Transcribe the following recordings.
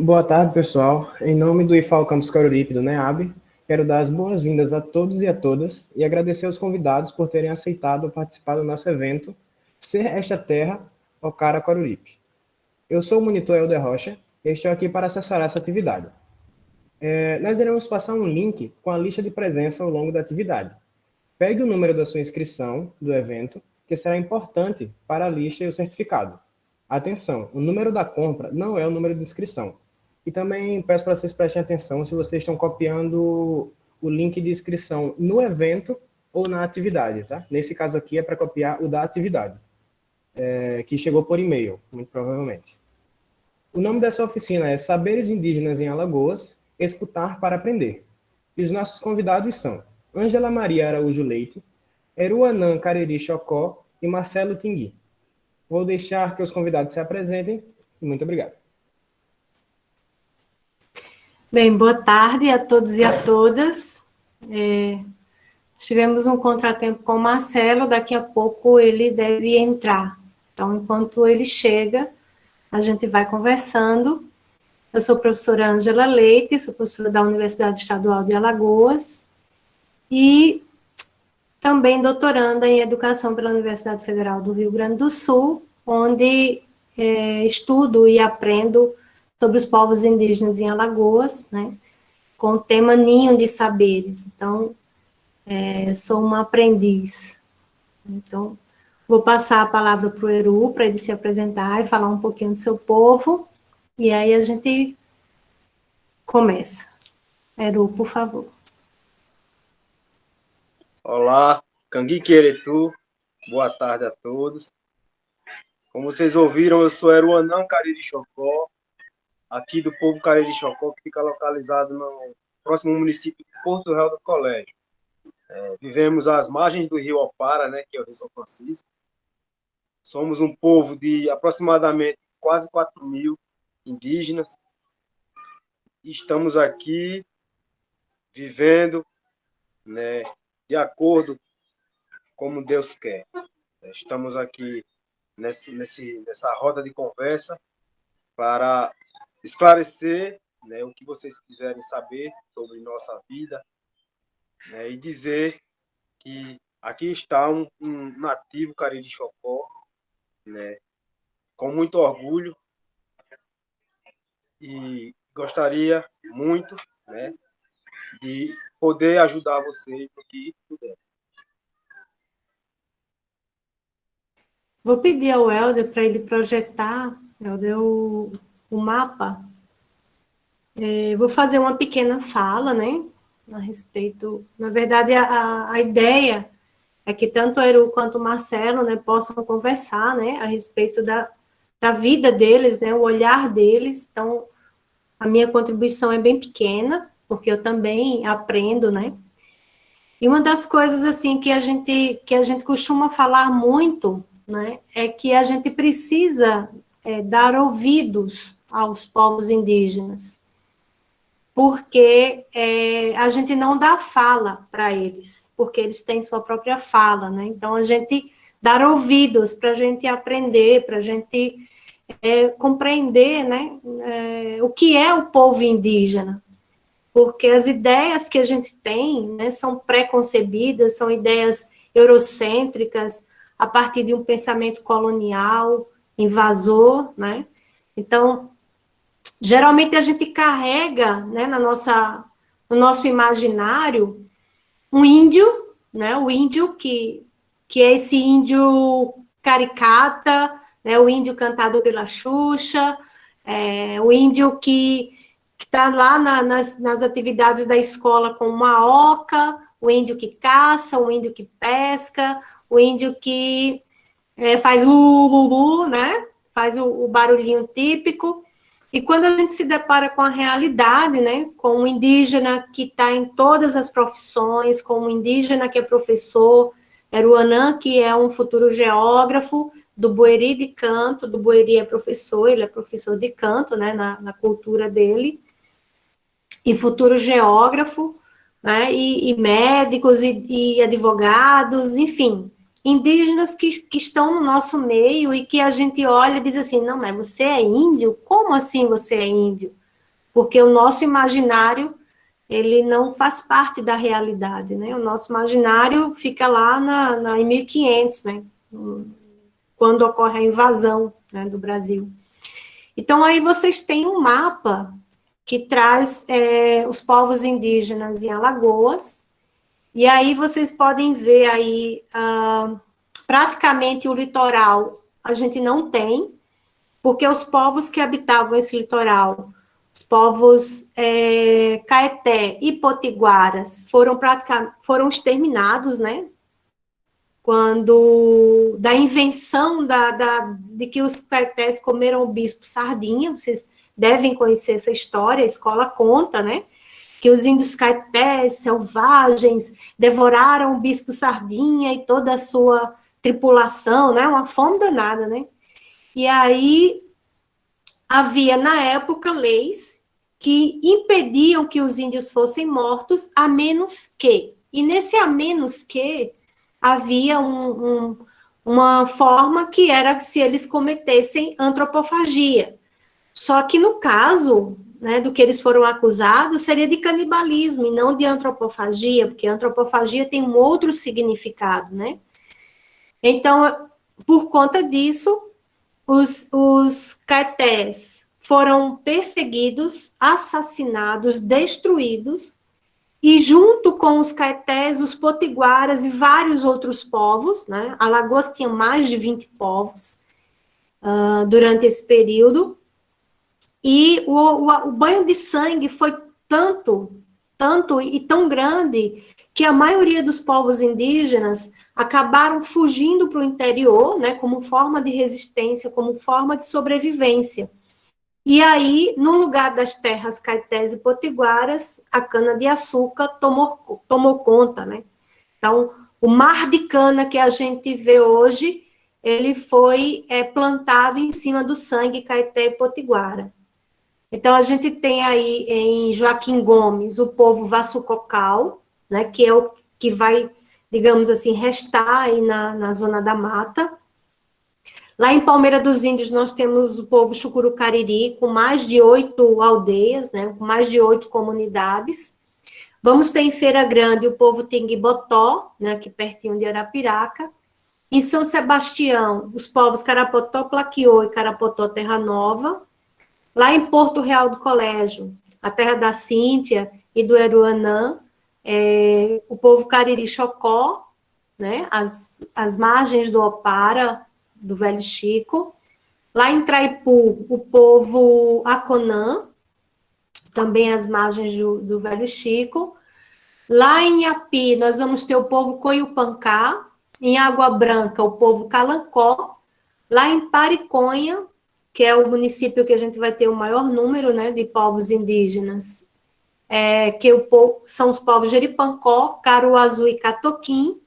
Boa tarde, pessoal. Em nome do IFAL Campus Coruripe do NEAB, quero dar as boas-vindas a todos e a todas e agradecer aos convidados por terem aceitado participar do nosso evento Ser Esta Terra, ó Cara Coruripe. Eu sou o monitor Helder Rocha e estou aqui para assessorar essa atividade. Nós iremos passar um link com a lista de presença ao longo da atividade. Pegue o número da sua inscrição do evento, que será importante para a lista e o certificado. Atenção, o número da compra não é o número de inscrição. E também peço para vocês prestem atenção se vocês estão copiando o link de inscrição no evento ou na atividade, tá? Nesse caso aqui é para copiar o da atividade, que chegou por e-mail, muito provavelmente. O nome dessa oficina é Saberes Indígenas em Alagoas, Escutar para Aprender. E os nossos convidados são Ângela Maria Araújo Leite, Eruanã Cariri Chocó e Marcelo Tingui. Vou deixar que os convidados se apresentem e muito obrigado. Bem, boa tarde a todos e a todas. Tivemos um contratempo com o Marcelo, daqui a pouco ele deve entrar. Então, enquanto ele chega, a gente vai conversando. Eu sou a professora Ângela Leite, sou professora da Universidade Estadual de Alagoas e também doutoranda em Educação pela Universidade Federal do Rio Grande do Sul, onde estudo e aprendo sobre os povos indígenas em Alagoas, né, com o tema Ninho de Saberes. Então, sou uma aprendiz. Então, vou passar a palavra para o Eru, para ele se apresentar e falar um pouquinho do seu povo, e aí a gente começa. Eru, por favor. Olá, Cangui Queretu, boa tarde a todos. Como vocês ouviram, eu sou Eruanã Cariri Chocó, aqui do povo Cariri Chocó, que fica localizado no próximo município de Porto Real do Colégio. Vivemos às margens do rio Opara, né, que é o Rio São Francisco. Somos um povo de aproximadamente quase 4.000 indígenas. Estamos aqui vivendo, né, de acordo como Deus quer. Estamos aqui nessa roda de conversa para esclarecer, né, o que vocês quiserem saber sobre nossa vida, né, e dizer que aqui está um nativo Cariri Chocó, né, com muito orgulho, e gostaria muito, né, de poder ajudar vocês no que puder. Vou pedir ao Helder para ele projetar, Helder, o mapa. Vou fazer uma pequena fala, né, a respeito. Na verdade, a ideia é que tanto o Eru quanto o Marcelo, né, possam conversar, né, a respeito da vida deles, né, o olhar deles. Então, a minha contribuição é bem pequena, porque eu também aprendo, né. E uma das coisas, assim, que a gente costuma falar muito, né, é que a gente precisa dar ouvidos aos povos indígenas, porque a gente não dá fala para eles, porque eles têm sua própria fala, né? Então, a gente dar ouvidos para a gente aprender, para a gente compreender, né, o que é o povo indígena, porque as ideias que a gente tem, né, são pré-concebidas, são ideias eurocêntricas, a partir de um pensamento colonial, invasor, né? Então, geralmente a gente carrega, né, no nosso imaginário, um índio, né, o índio que é esse índio caricata, né, o índio cantado pela Xuxa, o índio que está lá nas atividades da escola com uma oca, o índio que caça, o índio que pesca, o índio que faz né, faz o barulhinho típico. E quando a gente se depara com a realidade, né, com um indígena que está em todas as profissões, com um indígena que é professor, Eruanã, que é um futuro geógrafo, do Bueri de canto, do Bueri é professor, ele é professor de canto, né, na cultura dele, e futuro geógrafo, né, e médicos, e advogados, enfim, indígenas que estão no nosso meio e que a gente olha e diz assim, não, mas você é índio? Como assim você é índio? porque o nosso imaginário, ele não faz parte da realidade, né? O nosso imaginário fica lá em 1500, né? Quando ocorre a invasão, né, do Brasil. Então, aí vocês têm um mapa que traz os povos indígenas em Alagoas, e aí vocês podem ver aí, praticamente o litoral a gente não tem, porque os povos que habitavam esse litoral, os povos Caeté e Potiguaras, foram exterminados, né? Quando, da invenção de que os Caetés comeram o bispo sardinha, vocês devem conhecer essa história, a escola conta, né? Que os índios Caetés, selvagens, devoraram o bispo sardinha e toda a sua tripulação, né? Uma fome danada, né? E aí, havia, na época, leis que impediam que os índios fossem mortos, a menos que. E nesse a menos que, havia uma forma que era se eles cometessem antropofagia. Só que no caso, né, do que eles foram acusados, seria de canibalismo e não de antropofagia, porque antropofagia tem um outro significado, né? Então, por conta disso, os Caetés foram perseguidos, assassinados, destruídos, e junto com os Caetés, os Potiguaras e vários outros povos, né? Alagoas tinha mais de 20 povos durante esse período, e o banho de sangue foi tanto e tão grande, que a maioria dos povos indígenas acabaram fugindo para o interior, né, como forma de resistência, como forma de sobrevivência. E aí, no lugar das terras Caetés e Potiguaras, a cana-de-açúcar tomou conta, né? Então, o mar de cana que a gente vê hoje, ele foi plantado em cima do sangue Caeté e Potiguara. Então, a gente tem aí em Joaquim Gomes o povo Vassucocal, né, que é o que vai, digamos assim, restar aí na zona da mata. Lá em Palmeira dos Índios, nós temos o povo Chucurucariri, com mais de 8 aldeias, né, com mais de 8 comunidades. Vamos ter em Feira Grande o povo Tinguibotó, né, aqui pertinho de Arapiraca. Em São Sebastião, os povos Carapotó, Plaquiô e Carapotó Terra Nova. Lá em Porto Real do Colégio, a terra da Cíntia e do Eruanã, o povo Cariri Chocó, né, as margens do Opara, do Velho Chico. Lá em Traipu, o povo Aconã, também as margens do Velho Chico. Lá em Iapi, nós vamos ter o povo Coiupancá. Em Água Branca, o povo Calancó. Lá em Pariconha, que é o município que a gente vai ter o maior número, né, de povos indígenas, são os povos Jeripancó, Caruazu e Catoquim,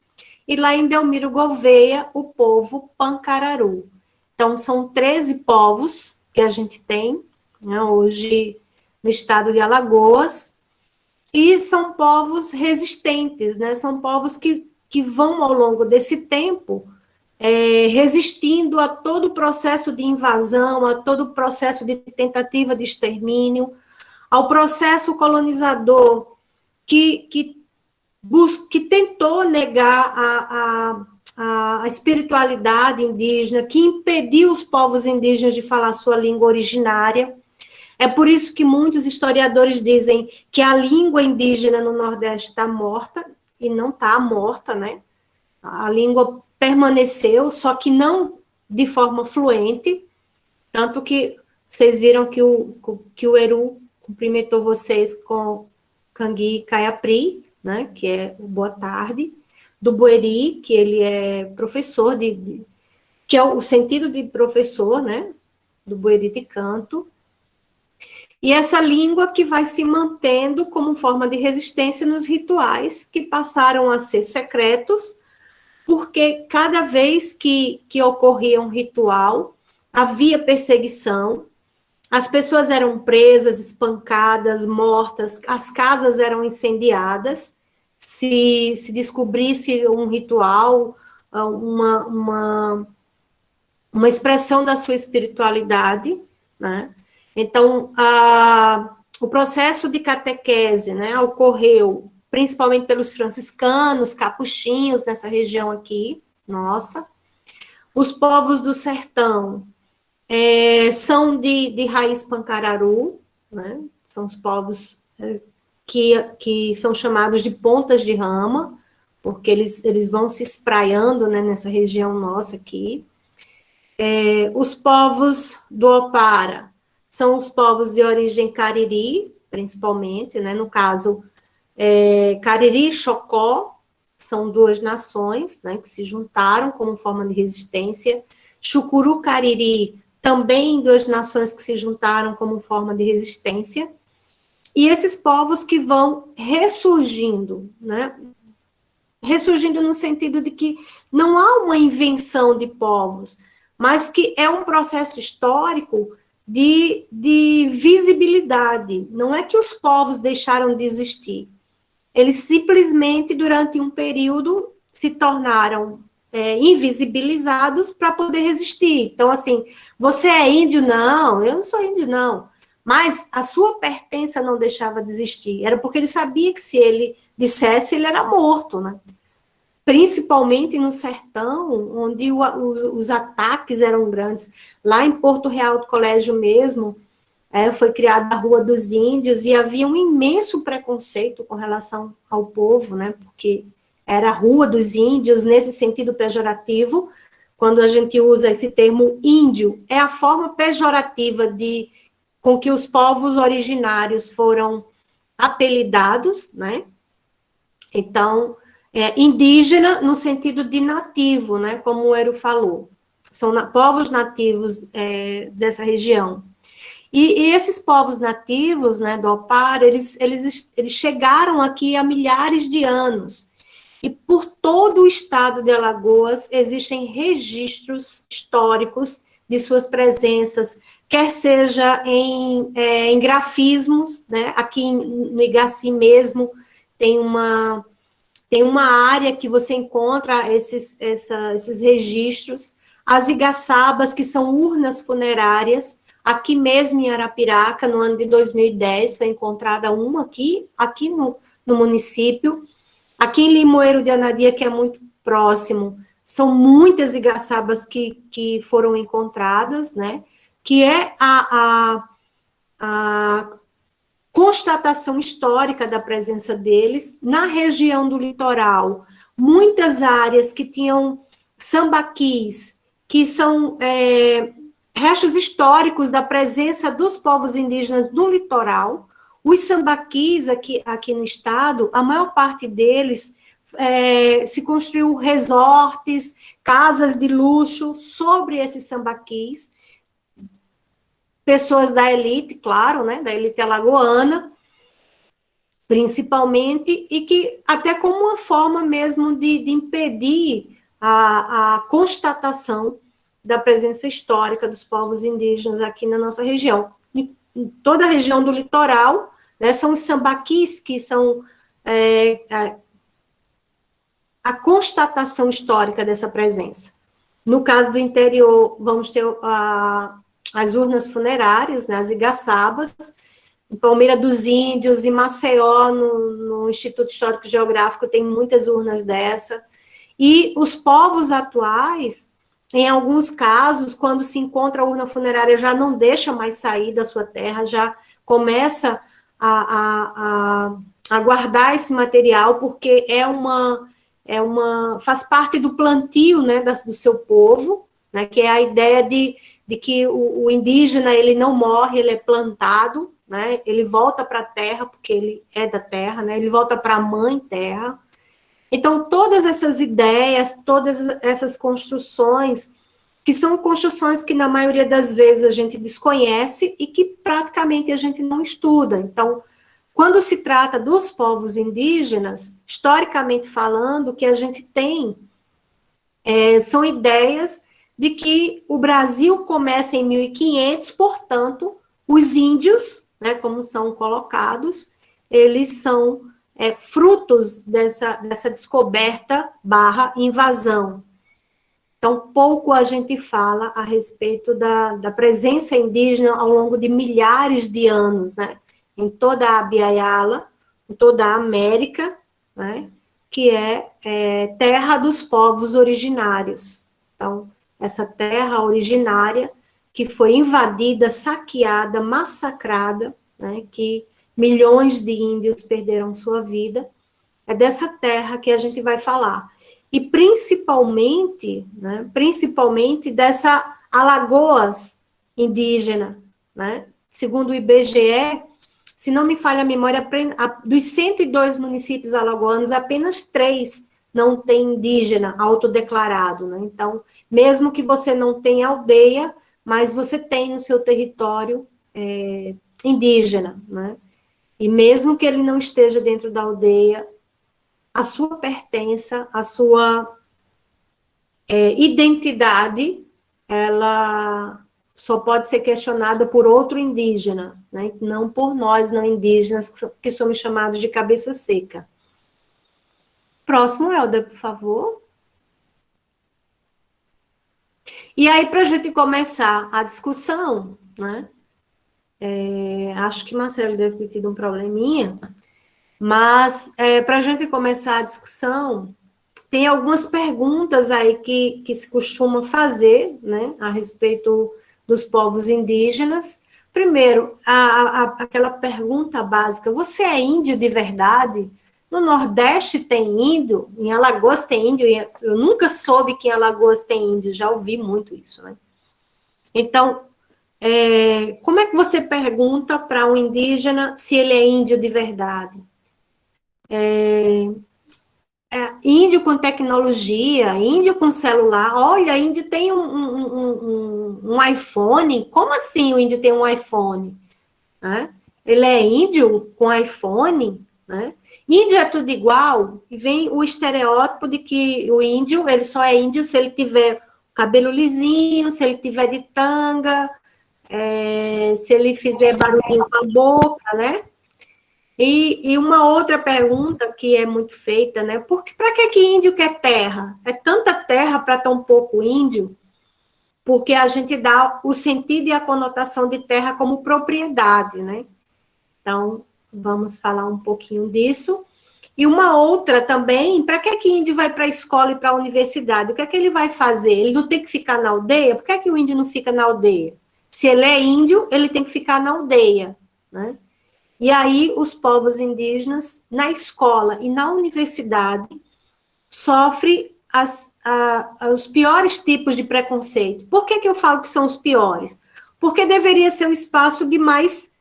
e lá em Delmiro Gouveia, o povo Pancararu. Então, são 13 povos que a gente tem, né, hoje no estado de Alagoas, e são povos resistentes, né, são povos que vão, ao longo desse tempo, resistindo a todo o processo de invasão, a todo o processo de tentativa de extermínio, ao processo colonizador que tentou negar a espiritualidade indígena, que impediu os povos indígenas de falar sua língua originária. É por isso que muitos historiadores dizem que a língua indígena no Nordeste está morta, e não está morta, né? A língua permaneceu, só que não de forma fluente, tanto que vocês viram que o Eru cumprimentou vocês com Cangui Caiapri, né, que é o boa tarde, do Bueri, que ele é professor, que é o sentido de professor, né, do Bueri de canto, e essa língua que vai se mantendo como forma de resistência nos rituais que passaram a ser secretos, porque cada vez que ocorria um ritual, havia perseguição, as pessoas eram presas, espancadas, mortas, as casas eram incendiadas, se descobrisse um ritual, uma expressão da sua espiritualidade, né? Então, o processo de catequese, né, ocorreu principalmente pelos franciscanos, capuchinhos, nessa região aqui, nossa. Os povos do sertão são de raiz pancararu, né, são os povos que são chamados de pontas de rama, porque eles vão se espraiando, né, nessa região nossa aqui. Os povos do Opara são os povos de origem cariri, principalmente, né, no caso, Cariri e Chocó, são duas nações, né, que se juntaram como forma de resistência. Chucuru-Cariri, também duas nações que se juntaram como forma de resistência. E esses povos que vão ressurgindo, né, ressurgindo no sentido de que não há uma invenção de povos, mas que é um processo histórico de visibilidade. Não é que os povos deixaram de existir. Eles simplesmente, durante um período, se tornaram invisibilizados para poder resistir. Então, assim, você é índio? Não, eu não sou índio, não. Mas a sua pertença não deixava de existir. Era porque ele sabia que se ele dissesse, ele era morto, né? Principalmente no sertão, onde os ataques eram grandes. Lá em Porto Real do Colégio mesmo, foi criada a Rua dos Índios, e havia um imenso preconceito com relação ao povo, né, porque era a Rua dos Índios, nesse sentido pejorativo. Quando a gente usa esse termo índio, é a forma pejorativa com que os povos originários foram apelidados, né, então, indígena no sentido de nativo, né, como o Eru falou, são povos nativos dessa região. E esses povos nativos, né, do Opara, eles chegaram aqui há milhares de anos. E por todo o estado de Alagoas existem registros históricos de suas presenças, quer seja em grafismos, né, aqui no Igaci mesmo tem uma área que você encontra esses registros, as igaçabas, que são urnas funerárias. Aqui mesmo em Arapiraca, no ano de 2010, foi encontrada uma aqui no município. Aqui em Limoeiro de Anadia, que é muito próximo, são muitas igaçabas que foram encontradas, né? Que é a constatação histórica da presença deles. Na região do litoral, muitas áreas que tinham sambaquis, que são restos históricos da presença dos povos indígenas no litoral. Os sambaquis aqui no estado, a maior parte deles se construiu resorts, casas de luxo sobre esses sambaquis. Pessoas da elite, claro, né, da elite alagoana, principalmente, e que até como uma forma mesmo de impedir a constatação da presença histórica dos povos indígenas aqui na nossa região. Em toda a região do litoral, né, são os sambaquis que são a constatação histórica dessa presença. No caso do interior, vamos ter as urnas funerárias, né, as igaçabas, em Palmeira dos Índios, em Maceió, no Instituto Histórico Geográfico, tem muitas urnas dessa. E os povos atuais, em alguns casos, quando se encontra a urna funerária, já não deixa mais sair da sua terra, já começa a guardar esse material, porque faz parte do plantio, né, do seu povo, né, que é a ideia de que o indígena, ele não morre, ele é plantado, né, ele volta para a terra, porque ele é da terra, né, ele volta para a mãe terra. Então, todas essas ideias, todas essas construções, que são construções que, na maioria das vezes, a gente desconhece e que, praticamente, a gente não estuda. Então, quando se trata dos povos indígenas, historicamente falando, o que a gente tem são ideias de que o Brasil começa em 1500, portanto, os índios, né, como são colocados, eles são frutos dessa descoberta / invasão. Então, pouco a gente fala a respeito da presença indígena ao longo de milhares de anos, né? em toda a Abya Yala, em toda a América, né? Que é terra dos povos originários. Então, essa terra originária que foi invadida, saqueada, massacrada, né? Que milhões de índios perderam sua vida, é dessa terra que a gente vai falar. E principalmente, né, principalmente dessa Alagoas indígena, né? Segundo o IBGE, se não me falha a memória, dos 102 municípios alagoanos, apenas 3 não tem indígena autodeclarado, né? Então, mesmo que você não tenha aldeia, mas você tem no seu território indígena, né? E mesmo que ele não esteja dentro da aldeia, a sua pertença, a sua identidade, ela só pode ser questionada por outro indígena, né? Não por nós, não indígenas, que somos chamados de cabeça seca. Próximo, Helder, por favor. E aí, para a gente começar a discussão, né? Acho que Marcelo deve ter tido um probleminha, mas para a gente começar a discussão, tem algumas perguntas aí que se costuma fazer, né, a respeito dos povos indígenas. Primeiro, aquela pergunta básica: você é índio de verdade? No Nordeste tem índio, em Alagoas tem índio, eu nunca soube que em Alagoas tem índio, já ouvi muito isso, né? Então, como é que você pergunta para um indígena se ele é índio de verdade? Índio com tecnologia, índio com celular. Olha, índio tem um iPhone. Como assim o índio tem um iPhone? Né? Ele é índio com iPhone? Né? Índio é tudo igual. E vem o estereótipo de que o índio, ele só é índio se ele tiver cabelo lisinho, se ele tiver de tanga, se ele fizer barulhinho com a boca, né? E uma outra pergunta que é muito feita, né? Para que índio quer terra? É tanta terra para tão pouco índio? Porque a gente dá o sentido e a conotação de terra como propriedade, né? Então, vamos falar um pouquinho disso. E uma outra também, para que índio vai para a escola e para a universidade? O que é que ele vai fazer? Ele não tem que ficar na aldeia? Por que o índio não fica na aldeia? Se ele é índio, ele tem que ficar na aldeia, né? E aí, os povos indígenas, na escola e na universidade, sofrem os piores tipos de preconceito. Por que eu falo que são os piores? Porque deveria ser um espaço de mais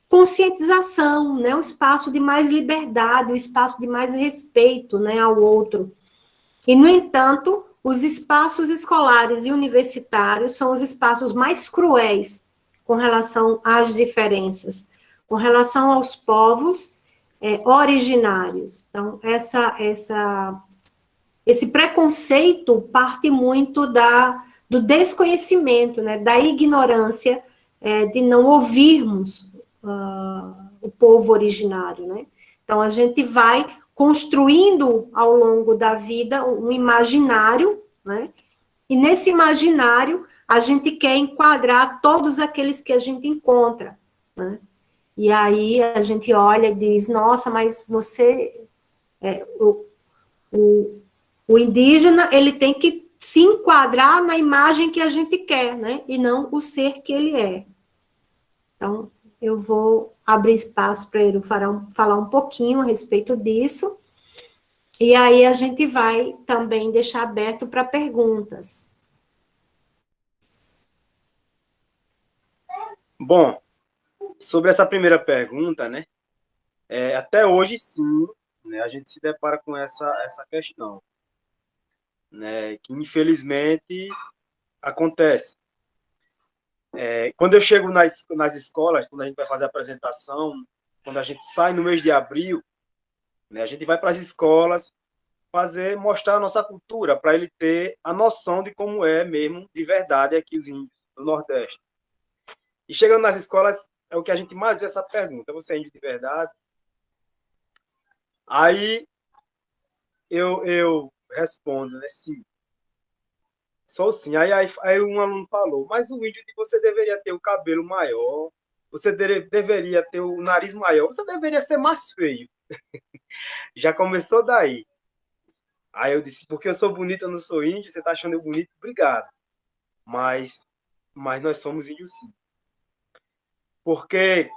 conscientização, né? Um espaço de mais liberdade, um espaço de mais respeito, né, ao outro. E, no entanto, os espaços escolares e universitários são os espaços mais cruéis com relação às diferenças, com relação aos povos originários. Então, esse preconceito parte muito do desconhecimento, né, da ignorância, de não ouvirmos o povo originário, né? Então, a gente vai construindo ao longo da vida um imaginário, né? E nesse imaginário, a gente quer enquadrar todos aqueles que a gente encontra, né? E aí a gente olha e diz: nossa, mas você, o indígena, ele tem que se enquadrar na imagem que a gente quer, né? E não o ser que ele é. Então, eu vou abrir espaço para ele falar um pouquinho a respeito disso. E aí a gente vai também deixar aberto para perguntas. Bom, sobre essa primeira pergunta, né? Até hoje, sim, né, a gente se depara com essa questão, né? Que infelizmente acontece. Quando eu chego nas escolas, quando a gente vai fazer a apresentação, quando a gente sai no mês de abril, né, a gente vai para as escolas mostrar a nossa cultura, para ele ter a noção de como é mesmo, de verdade, aqui os índios do Nordeste. E chegando nas escolas, é o que a gente mais vê essa pergunta: você é índio de verdade? Aí eu respondo, né? Sim. Só sim. Aí um aluno falou: mas o índio de você deveria ter o cabelo maior, você deveria ter o nariz maior, você deveria ser mais feio. Já começou daí. Aí eu disse, porque eu sou bonito, eu não sou índio, você tá achando eu bonito? Obrigado. Mas nós somos índios sim. Porque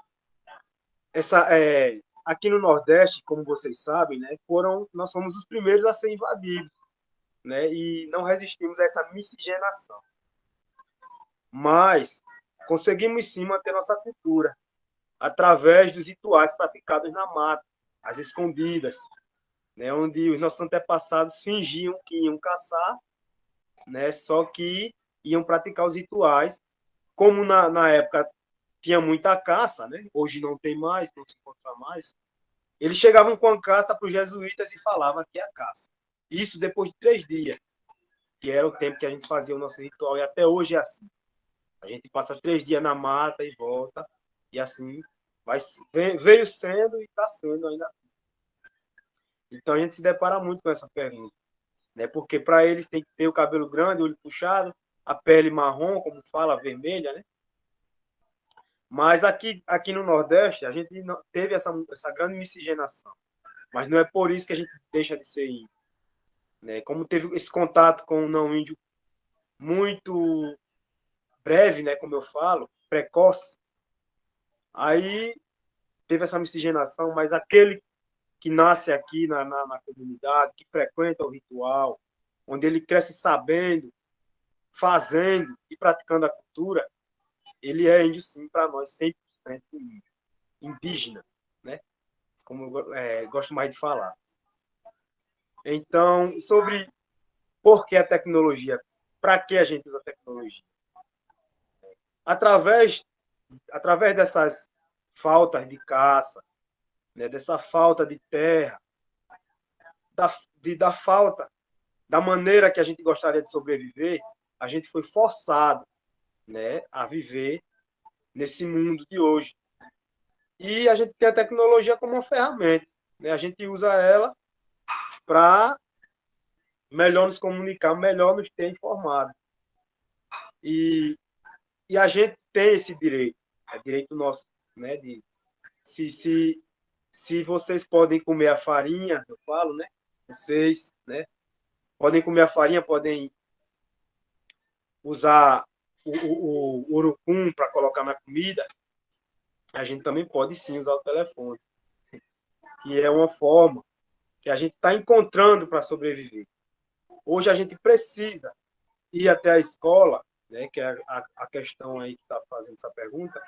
aqui no Nordeste, como vocês sabem, né, nós somos os primeiros a ser invadidos, né, e não resistimos a essa miscigenação. Mas conseguimos sim manter nossa cultura, através dos rituais praticados na mata, as escondidas, né, onde os nossos antepassados fingiam que iam caçar, né, só que iam praticar os rituais. Como na época tinha muita caça, né, hoje não tem mais, não se encontra mais, eles chegavam com a caça para os jesuítas e falavam que é a caça. Isso depois de 3 dias, que era o tempo que a gente fazia o nosso ritual, e até hoje é assim. A gente passa 3 dias na mata e volta, e assim veio sendo e está sendo ainda assim. Então a gente se depara muito com essa pergunta, né? Porque para eles tem que ter o cabelo grande, o olho puxado, a pele marrom, como fala, vermelha, né? Mas aqui no Nordeste, a gente teve essa grande miscigenação. Mas não é por isso que a gente deixa de ser índio, né? Como teve esse contato com o não índio muito breve, né? Como eu falo, precoce, aí teve essa miscigenação, mas aquele que nasce aqui na comunidade, que frequenta o ritual, onde ele cresce sabendo, fazendo e praticando a cultura, ele é índio sim para nós, 100% índio, indígena, né? Como eu gosto mais de falar. Então, sobre por que a tecnologia, para que a gente usa a tecnologia? Através dessas faltas de caça, né, dessa falta de terra, da falta da maneira que a gente gostaria de sobreviver, a gente foi forçado, né, a viver nesse mundo de hoje. E a gente tem a tecnologia como uma ferramenta, né? A gente usa ela para melhor nos comunicar, melhor nos ter informado. E a gente tem esse direito, é direito nosso, né? Se vocês podem comer a farinha, eu falo, né? Vocês, né? Podem comer a farinha, podem usar o urucum para colocar na comida, a gente também pode sim usar o telefone. E é uma forma que a gente está encontrando para sobreviver. Hoje a gente precisa ir até a escola, né, que é a questão aí que está fazendo essa pergunta,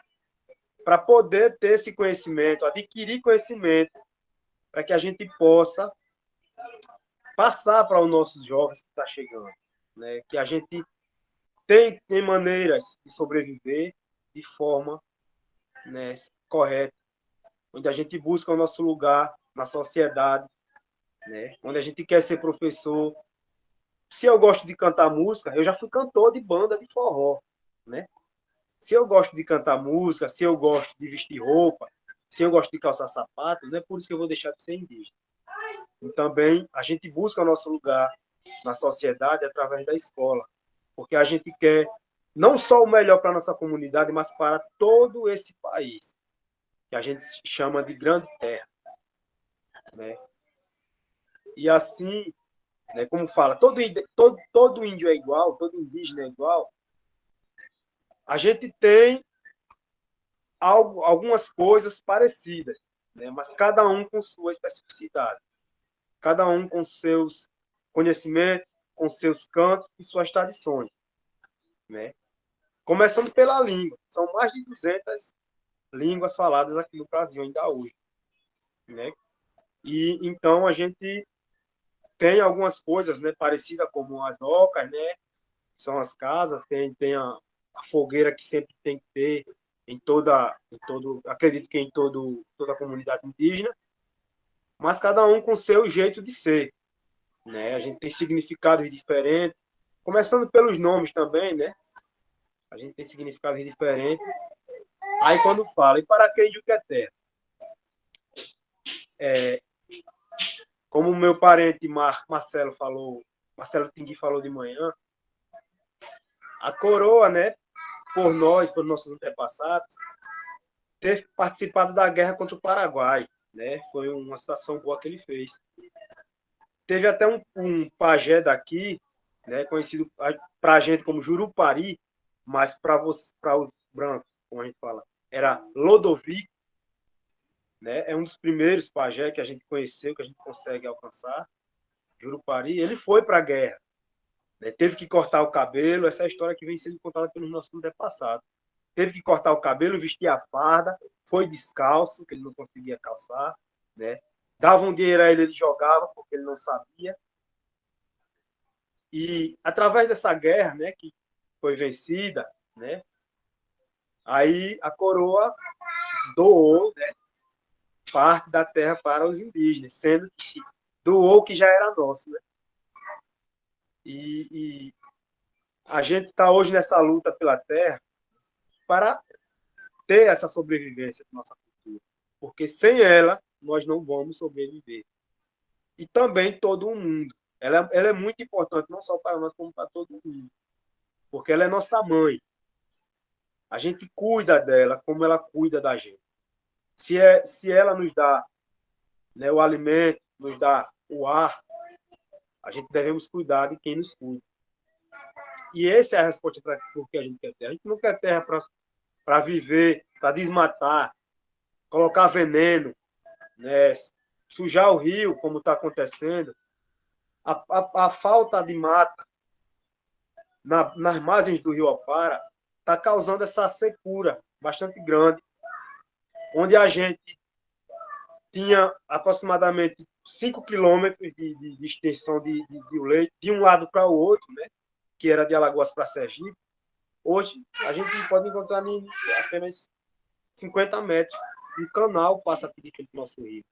para poder ter esse conhecimento, adquirir conhecimento, para que a gente possa passar para os nossos jovens que estão chegando, né, que a gente tem maneiras de sobreviver de forma, né, correta, onde a gente busca o nosso lugar na sociedade, né, onde a gente quer ser professor. Se eu gosto de cantar música, eu já fui cantor de banda de forró, né? Se eu gosto de cantar música, se eu gosto de vestir roupa, se eu gosto de calçar sapato, não é por isso que eu vou deixar de ser indígena. E também a gente busca o nosso lugar na sociedade através da escola, porque a gente quer não só o melhor para a nossa comunidade, mas para todo esse país, que a gente chama de grande terra, né? E assim, né, como fala, todo índio é igual, todo indígena é igual, a gente tem algumas coisas parecidas, né, mas cada um com sua especificidade, cada um com seus conhecimentos, com seus cantos e suas tradições, né? Começando pela língua, são mais de 200 línguas faladas aqui no Brasil ainda hoje, né? E então a gente tem algumas coisas, né, parecidas como as ocas, né? São as casas, tem a fogueira que sempre tem que ter acredito que em toda a comunidade indígena, mas cada um com seu jeito de ser, né? A gente tem significados diferentes, começando pelos nomes também, né? A gente tem significados diferentes. Aí quando fala, e para que índio quer terra? Como o meu parente Marcelo Tingui falou de manhã, a coroa, né, por nós, por nossos antepassados, ter participado da guerra contra o Paraguai, né? Foi uma situação boa que ele fez. Teve até um pajé daqui, né, conhecido para a gente como Jurupari, mas para os brancos, como a gente fala, era Lodovico, né? É um dos primeiros pajé que a gente conheceu, que a gente consegue alcançar. Jurupari, ele foi para a guerra, né? Teve que cortar o cabelo, essa é a história que vem sendo contada pelos nossos antepassados. Teve que cortar o cabelo, vestir a farda, foi descalço, que ele não conseguia calçar, né? Davam dinheiro a ele, ele jogava, porque ele não sabia. E através dessa guerra, né, que foi vencida, né, aí a coroa doou, né, parte da terra para os indígenas, sendo que doou o que já era nosso, né? E a gente está hoje nessa luta pela terra para ter essa sobrevivência da nossa cultura, porque sem ela nós não vamos sobreviver. E também todo o mundo. Ela é muito importante, não só para nós, como para todo mundo, porque ela é nossa mãe. A gente cuida dela como ela cuida da gente. Se ela nos dá, né, o alimento, nos dá o ar, a gente devemos cuidar de quem nos cuida. E essa é a resposta para o que a gente quer terra. A gente não quer terra para viver, para desmatar, colocar veneno, né, sujar o rio, como está acontecendo. A falta de mata nas margens do rio Opara está causando essa secura bastante grande, onde a gente tinha aproximadamente 5 quilômetros de extensão de leito, de um lado para o outro, né, que era de Alagoas para Sergipe. Hoje, a gente pode encontrar em apenas 50 metros. Um canal passa aqui de frente do nosso rio.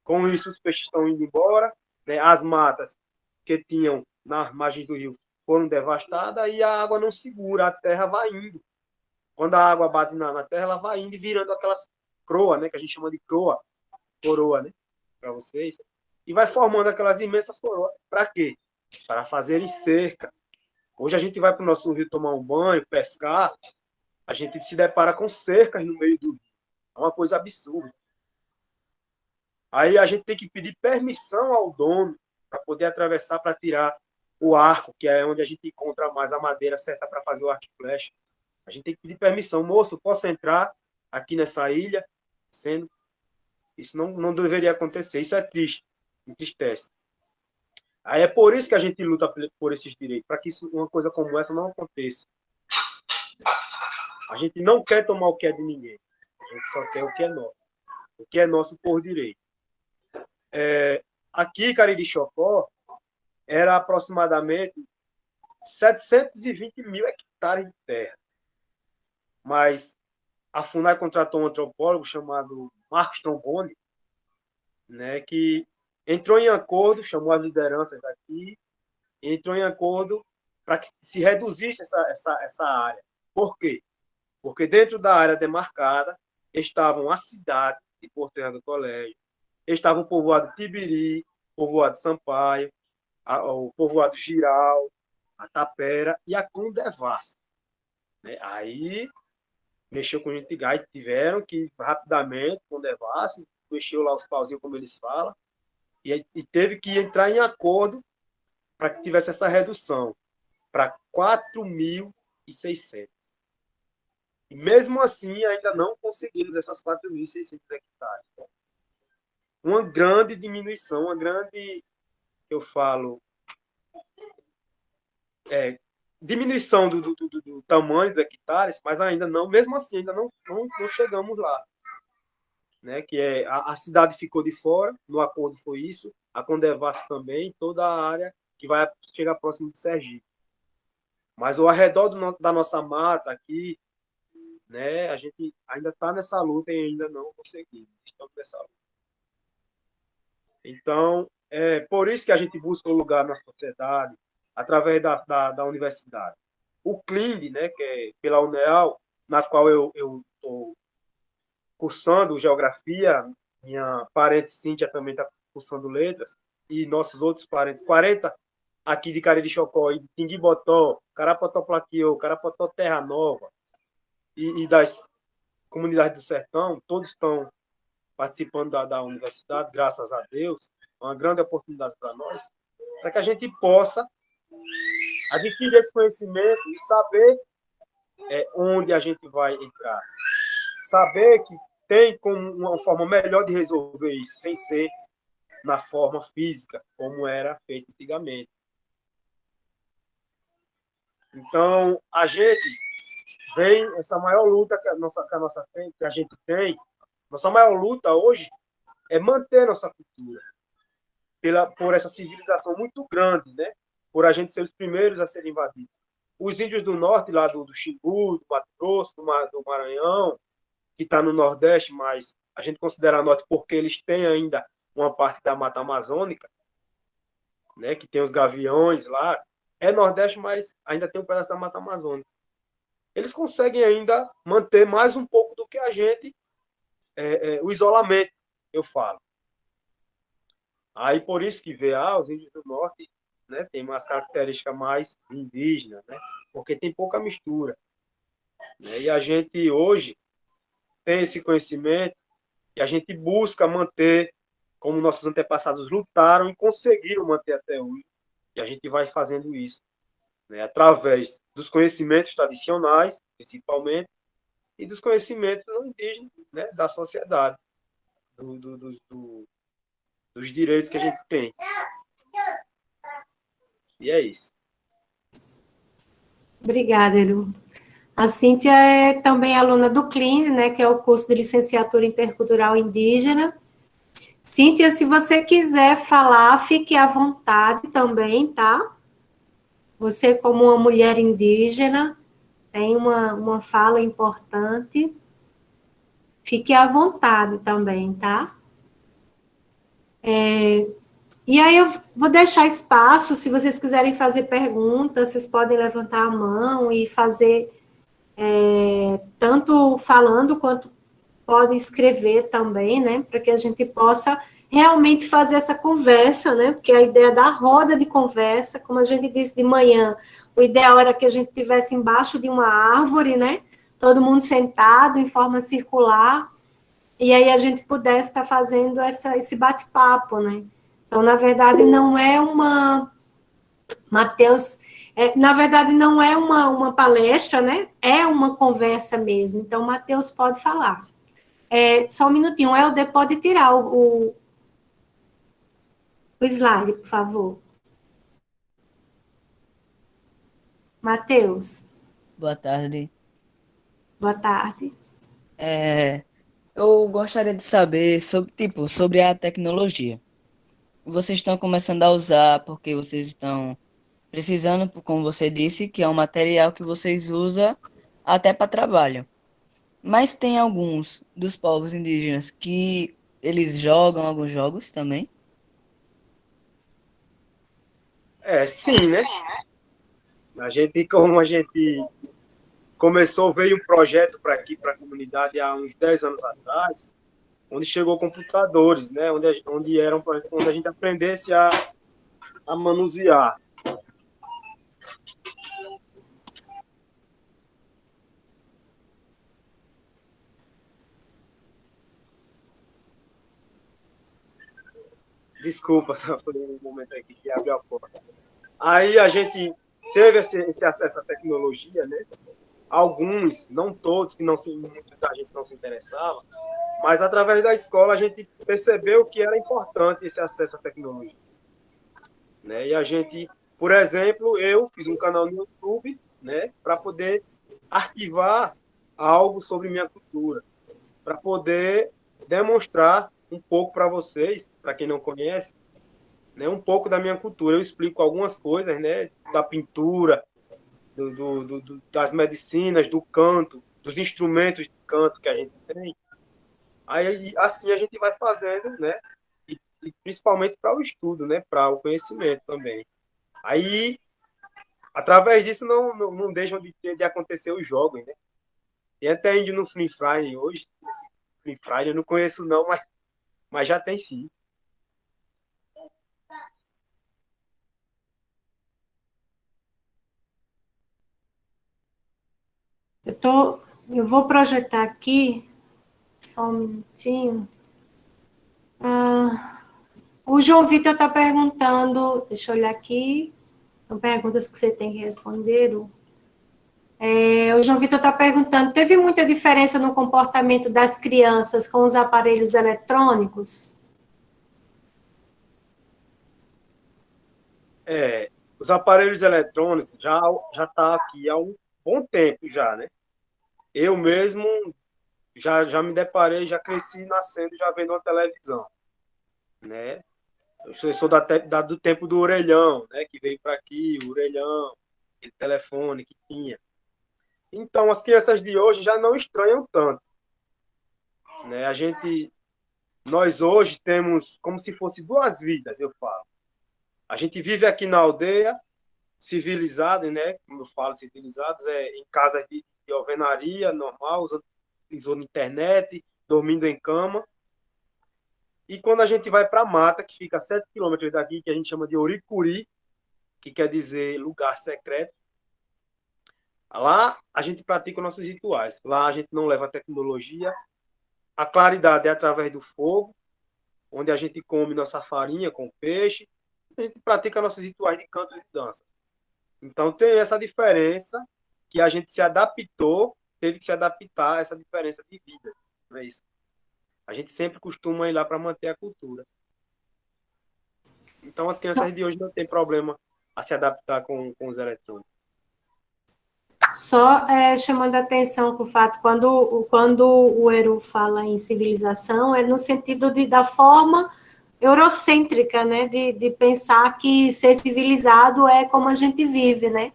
Com isso, os peixes estão indo embora, né, as matas que tinham na margem do rio foram devastadas e a água não segura, a terra vai indo. Quando a água bate na terra, ela vai indo e virando aquelas croas, né, que a gente chama de coroa, né, para vocês, e vai formando aquelas imensas coroas. Para quê? Para fazerem cerca. Hoje a gente vai para o nosso rio tomar um banho, pescar, a gente se depara com cercas no meio do rio. É uma coisa absurda. Aí a gente tem que pedir permissão ao dono para poder atravessar, para tirar o arco, que é onde a gente encontra mais a madeira certa para fazer o arco e flecha. A gente tem que pedir permissão. Moço, posso entrar aqui nessa ilha? Sendo isso não deveria acontecer. Isso é triste, entristece. Aí é por isso que a gente luta por esses direitos, para que uma coisa como essa não aconteça. A gente não quer tomar o que é de ninguém. A gente só quer o que é nosso. O que é nosso por direito. Aqui, Cariri-Chocó, era aproximadamente 720 mil hectares de terra. Mas a FUNAI contratou um antropólogo chamado Marcos Tromboni, né, que entrou em acordo, chamou as lideranças daqui, entrou em acordo para que se reduzisse essa área. Por quê? Porque dentro da área demarcada estavam a cidade de Porto Real do Colégio, estava o povoado Tibiri, o povoado Sampaio, o povoado Giral, a Tapera e a Condevasco. Né? Aí mexeu com o gente de gás, tiveram que rapidamente, Condevasco, mexeu lá os pauzinhos, como eles falam, e teve que entrar em acordo para que tivesse essa redução para 4.600. E mesmo assim, ainda não conseguimos essas 4.600 hectares. Uma grande diminuição, uma grande, eu falo, diminuição do tamanho do hectares, mas ainda não, mesmo assim, ainda não chegamos lá. Né? Que a cidade ficou de fora, no acordo foi isso, a Condevasco também, toda a área que vai chegar próximo de Sergipe. Mas ao redor da nossa mata aqui, né, a gente ainda está nessa luta e ainda não conseguimos. Estamos nessa luta. Então, é por isso que a gente busca um lugar na sociedade, através da universidade. O CLIND, né, que é pela UNEAL, na qual eu estou cursando Geografia, minha parente Cíntia também está cursando Letras, e nossos outros parentes, 40 aqui de Cariri-Chocó, e de Tinguibotó, Carapotó-Plaquiô, Carapotó-Terra Nova, e das comunidade do Sertão, todos estão participando da universidade, graças a Deus, é uma grande oportunidade para nós, para que a gente possa adquirir esse conhecimento e saber onde a gente vai entrar. Saber que tem como uma forma melhor de resolver isso, sem ser na forma física, como era feito antigamente. Então, a gente vem, essa maior luta que a gente tem, nossa maior luta hoje é manter nossa cultura, por essa civilização muito grande, né? Por a gente ser os primeiros a serem invadidos. Os índios do norte, lá do Xingu, do Mato Grosso, do Maranhão, que está no Nordeste, mas a gente considera norte porque eles têm ainda uma parte da Mata Amazônica, né? Que tem os gaviões lá. É Nordeste, mas ainda tem um pedaço da Mata Amazônica. Eles conseguem ainda manter mais um pouco do que a gente, o isolamento, eu falo. Aí, por isso que vê, os índios do norte, né, tem umas características mais indígenas, né, porque tem pouca mistura. Né, e a gente, hoje, tem esse conhecimento e a gente busca manter, como nossos antepassados lutaram e conseguiram manter até hoje. E a gente vai fazendo isso, né, através dos conhecimentos tradicionais, principalmente, e dos conhecimentos não indígenas, né, da sociedade, dos direitos que a gente tem. E é isso. Obrigada, Eru. A Cíntia é também aluna do CLINE, né, que é o curso de licenciatura intercultural indígena. Cíntia, se você quiser falar, fique à vontade também, tá? Você, como uma mulher indígena, tem uma fala importante. Fique à vontade também, tá? E aí eu vou deixar espaço, se vocês quiserem fazer perguntas, vocês podem levantar a mão e fazer tanto falando quanto podem escrever também, né? Para que a gente possa realmente fazer essa conversa, né? Porque a ideia da roda de conversa, como a gente disse de manhã, o ideal era que a gente estivesse embaixo de uma árvore, né? Todo mundo sentado em forma circular, e aí a gente pudesse estar fazendo esse bate-papo, né? Então, na verdade, não é uma... Mateus, na verdade, não é uma palestra, né? É uma conversa mesmo. Então, Mateus pode falar. Só um minutinho, o Helder pode tirar o slide, por favor. Mateus, Boa tarde. boa tarde. É, eu gostaria de saber sobre a tecnologia. Vocês estão começando a usar porque vocês estão precisando, como você disse, que é um material que vocês usam até para trabalho. Mas tem alguns dos povos indígenas que eles jogam alguns jogos também. Sim, né? Como a gente começou, veio um projeto para aqui, para a comunidade, há uns 10 anos atrás, onde chegou computadores, né? Onde a gente aprendesse a manusear. Desculpa, só foi um momento aqui que abriu a porta. Aí a gente teve esse acesso à tecnologia, né? Alguns, não todos, que muita gente não se interessava, mas através da escola a gente percebeu que era importante esse acesso à tecnologia. Né? E a gente, por exemplo, eu fiz um canal no YouTube, né, para poder arquivar algo sobre minha cultura, para poder demonstrar um pouco para vocês, para quem não conhece, né, um pouco da minha cultura. Eu explico algumas coisas, né, da pintura, das medicinas, do canto, dos instrumentos de canto que a gente tem. Aí, assim, a gente vai fazendo, né, e principalmente para o estudo, né, para o conhecimento também. Aí, através disso, não deixam de acontecer os jogos, né? Tem até índio no Free Fire hoje. Esse Free Fire eu não conheço não, mas já tem sim. Eu tô Eu vou projetar aqui, só um minutinho. O João Vitor está perguntando, deixa eu olhar aqui, são perguntas que você tem que responder. O João Vitor está perguntando, teve muita diferença no comportamento das crianças com os aparelhos eletrônicos? Os aparelhos eletrônicos já tá aqui há um bom tempo já, né? Eu mesmo já me deparei, já cresci nascendo, já vendo uma televisão, né? Eu sou do tempo do orelhão, né? Que veio para aqui, o orelhão, aquele telefone que tinha. Então, as crianças de hoje já não estranham tanto, né? Nós hoje temos como se fosse duas vidas, eu falo. A gente vive aqui na aldeia, civilizado, né? Como eu falo, civilizados, em casas de alvenaria, normal, usando internet, dormindo em cama. E quando a gente vai para a mata, que fica a 7 quilômetros daqui, que a gente chama de Oricuri, que quer dizer lugar secreto, lá a gente pratica nossos rituais. Lá a gente não leva tecnologia. A claridade é através do fogo, onde a gente come nossa farinha com peixe. A gente pratica nossos rituais de cantos e danças. Então tem essa diferença que a gente se adaptou, teve que se adaptar a essa diferença de vida. Não é isso? A gente sempre costuma ir lá para manter a cultura. Então as crianças de hoje não tem problema a se adaptar com os eletrônicos. Só chamando a atenção para o fato, quando o Eru fala em civilização, é no sentido da forma eurocêntrica, né, de pensar que ser civilizado é como a gente vive, né,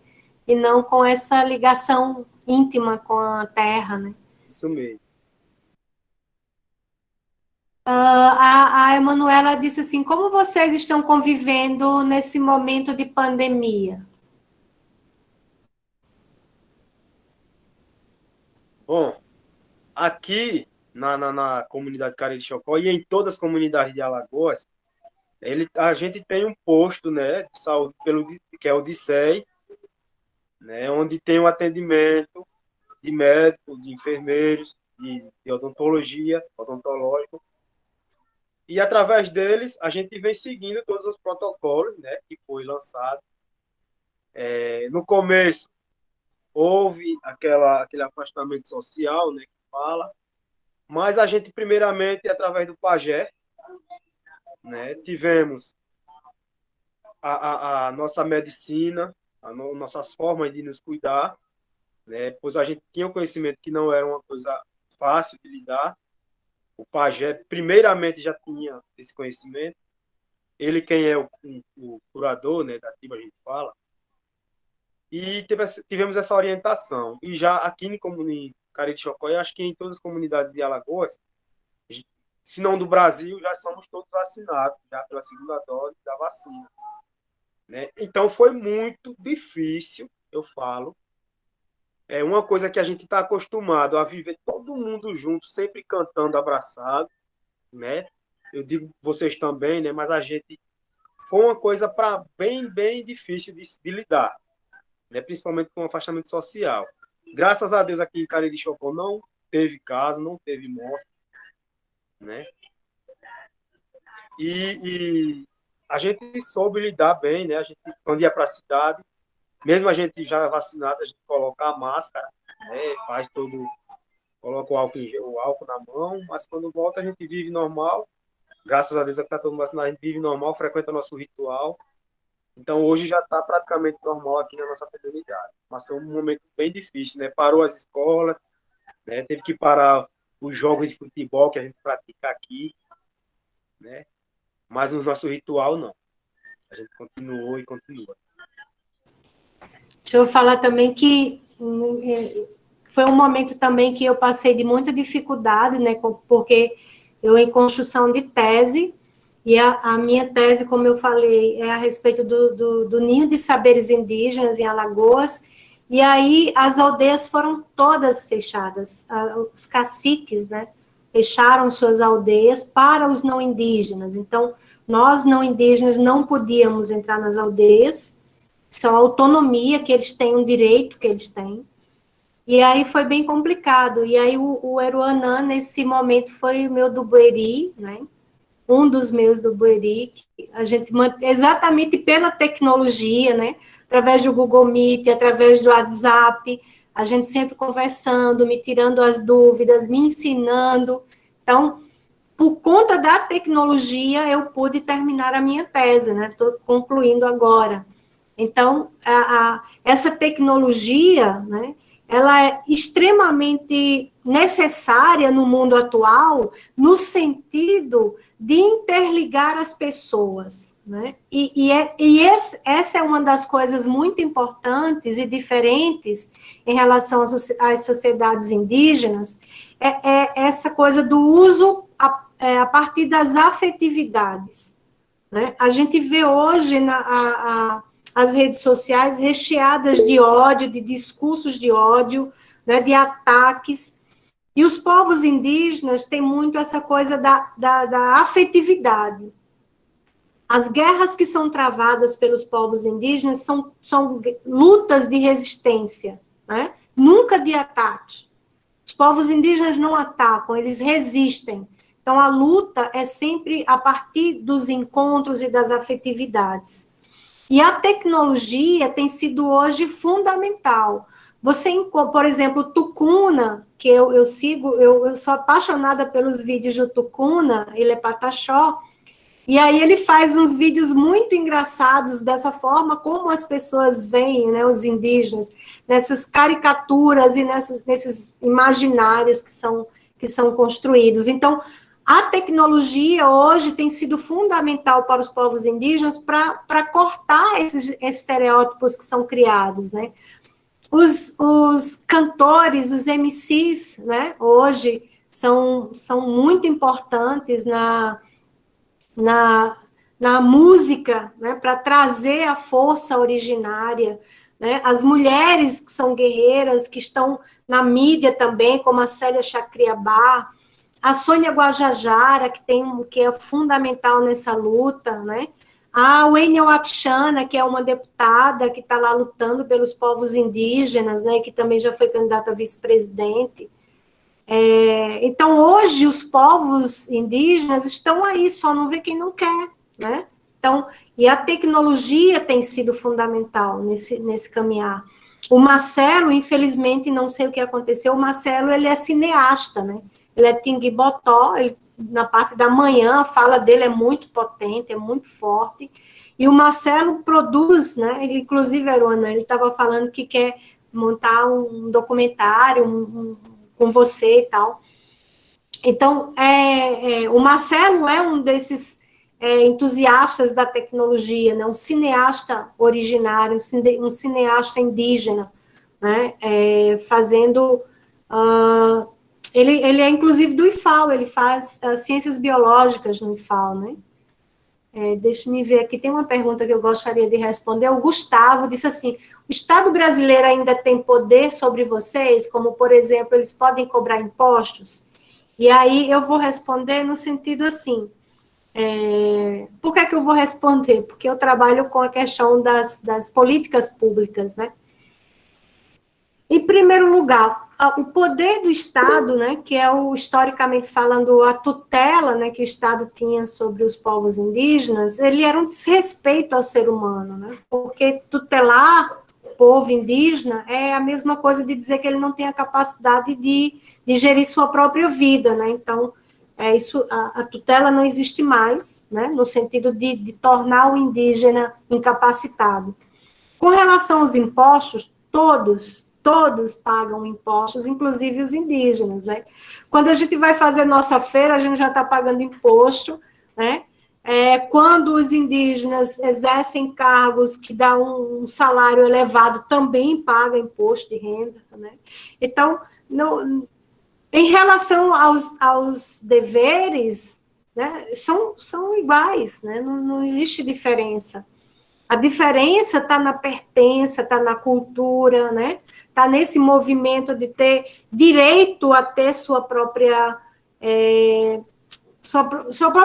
e não com essa ligação íntima com a terra, né. Isso mesmo. A Emanuela disse assim, como vocês estão convivendo nesse momento de pandemia? Bom, aqui na comunidade Cariri Chocó e em todas as comunidades de Alagoas, a gente tem um posto, né, de saúde que é o DICEI, né, onde tem um atendimento de médicos, de enfermeiros, de odontologia, odontológico. E através deles a gente vem seguindo todos os protocolos, né, que foi lançado. No começo houve aquele afastamento social, né, que fala, mas a gente primeiramente através do pajé, né, tivemos a nossa medicina, nossas formas de nos cuidar, né, pois a gente tinha o conhecimento que não era uma coisa fácil de lidar. O pajé, primeiramente, já tinha esse conhecimento. Ele, quem é o curador, né, da tribo, a gente fala. E tivemos essa orientação. E já aqui em Cariri Chocó, eu acho que em todas as comunidades de Alagoas, se não do Brasil, já somos todos vacinados, já pela segunda dose da vacina. Né? Então, foi muito difícil, eu falo. É uma coisa que a gente está acostumado a viver todo mundo junto, sempre cantando, abraçado, né? Eu digo vocês também, né? Mas a gente foi uma coisa bem difícil de lidar, né? Principalmente com o afastamento social. Graças a Deus aqui em Cariri Chocó não teve caso, não teve morte, né? E a gente soube lidar bem, né? A gente, quando ia para a cidade, mesmo a gente já vacinado, a gente coloca a máscara, né? Coloca o álcool na mão, mas quando volta a gente vive normal. Graças a Deus que está todo mundo vacinado, a gente vive normal, frequenta nosso ritual. Então hoje já está praticamente normal aqui na nossa comunidade. Mas foi um momento bem difícil, né? Parou as escolas, né? Teve que parar os jogos de futebol que a gente pratica aqui, né? Mas no nosso ritual não. A gente continuou e continua. Deixa eu falar também que foi um momento também que eu passei de muita dificuldade, né, porque eu em construção de tese, e a minha tese, como eu falei, é a respeito do ninho de saberes indígenas em Alagoas, e aí as aldeias foram todas fechadas, os caciques, né, fecharam suas aldeias para os não indígenas, então nós não indígenas não podíamos entrar nas aldeias, são a autonomia que eles têm, um direito que eles têm. E aí foi bem complicado. E aí o Eruanã, nesse momento, foi o meu do Bueri, né? Um dos meus do Bueri, que a gente exatamente pela tecnologia, né? Através do Google Meet, através do WhatsApp, a gente sempre conversando, me tirando as dúvidas, me ensinando. Então, por conta da tecnologia, eu pude terminar a minha tese, né? Estou concluindo agora. Então, essa tecnologia, né? Ela é extremamente necessária no mundo atual, no sentido de interligar as pessoas, né? Essa é uma das coisas muito importantes e diferentes em relação às sociedades indígenas, essa coisa do uso a partir das afetividades, né? A gente vê hoje as redes sociais recheadas de ódio, de discursos de ódio, né, de ataques. E os povos indígenas têm muito essa coisa da afetividade. As guerras que são travadas pelos povos indígenas são lutas de resistência, né? Nunca de ataque. Os povos indígenas não atacam, eles resistem. Então, a luta é sempre a partir dos encontros e das afetividades. E a tecnologia tem sido hoje fundamental. Você, por exemplo, Tucuna, que eu sigo, eu sou apaixonada pelos vídeos do Tucuna, ele é pataxó, e aí ele faz uns vídeos muito engraçados dessa forma como as pessoas veem, né, os indígenas, nessas caricaturas e nesses imaginários que são construídos. Então, a tecnologia hoje tem sido fundamental para os povos indígenas para cortar esses estereótipos que são criados, né? Os cantores, os MCs, né, hoje são muito importantes na música, né, para trazer a força originária, né? As mulheres que são guerreiras, que estão na mídia também, como a Célia Chacriabá, a Sônia Guajajara, que é fundamental nessa luta, né? A Wênia Wapchana, que é uma deputada que está lá lutando pelos povos indígenas, né? Que também já foi candidata a vice-presidente. Então, hoje, os povos indígenas estão aí, só não vê quem não quer, né? Então, e a tecnologia tem sido fundamental nesse caminhar. O Marcelo, infelizmente, não sei o que aconteceu, o Marcelo, ele é cineasta, né? Ele é tinguibotó, na parte da manhã, a fala dele é muito potente, é muito forte, e o Marcelo produz, né? Ele, inclusive, Aruana, ele estava falando que quer montar um documentário, com você e tal. Então, o Marcelo é um desses entusiastas da tecnologia, né? Um cineasta originário, um cineasta indígena, né? Fazendo... Ele é, inclusive, do IFAL, ele faz ciências biológicas no IFAL, né? Deixa-me ver aqui, tem uma pergunta que eu gostaria de responder. O Gustavo disse assim, o Estado brasileiro ainda tem poder sobre vocês? Como, por exemplo, eles podem cobrar impostos? E aí eu vou responder no sentido assim, por que eu vou responder? Porque eu trabalho com a questão das políticas públicas, né? Em primeiro lugar, o poder do Estado, né, que é historicamente falando, a tutela, né, que o Estado tinha sobre os povos indígenas, ele era um desrespeito ao ser humano, né, porque tutelar o povo indígena é a mesma coisa de dizer que ele não tem a capacidade de gerir sua própria vida, né, então, a tutela não existe mais, né, no sentido de tornar o indígena incapacitado. Com relação aos impostos, todos pagam impostos, inclusive os indígenas, né? Quando a gente vai fazer nossa feira, a gente já está pagando imposto, né? Quando os indígenas exercem cargos que dão um salário elevado, também paga imposto de renda, né? Então, em relação aos deveres, né, são iguais, né? Não existe diferença. A diferença está na pertença, está na cultura, né? Está nesse movimento de ter direito a ter sua própria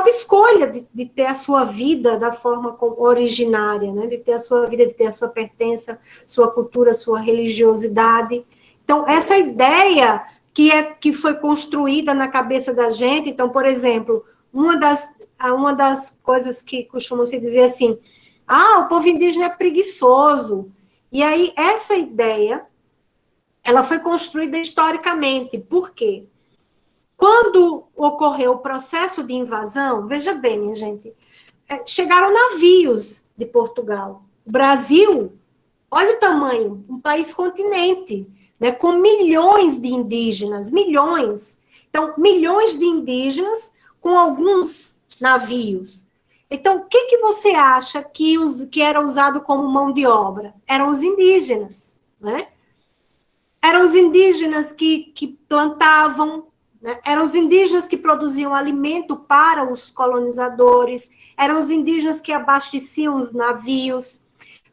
escolha, de ter a sua vida da forma originária, né? De ter a sua vida, de ter a sua pertença, sua cultura, sua religiosidade. Então, essa ideia que foi construída na cabeça da gente, então, por exemplo, uma das coisas que costumam se dizer assim, o povo indígena é preguiçoso. E aí, essa ideia, ela foi construída historicamente. Por quê? Quando ocorreu o processo de invasão, veja bem, minha gente, chegaram navios de Portugal. O Brasil, olha o tamanho, um país continente, né, com milhões de indígenas, milhões. Então, milhões de indígenas com alguns navios. Então, o que você acha que era usado como mão de obra? Eram os indígenas, né? Eram os indígenas que plantavam, né? Eram os indígenas que produziam alimento para os colonizadores, eram os indígenas que abasteciam os navios.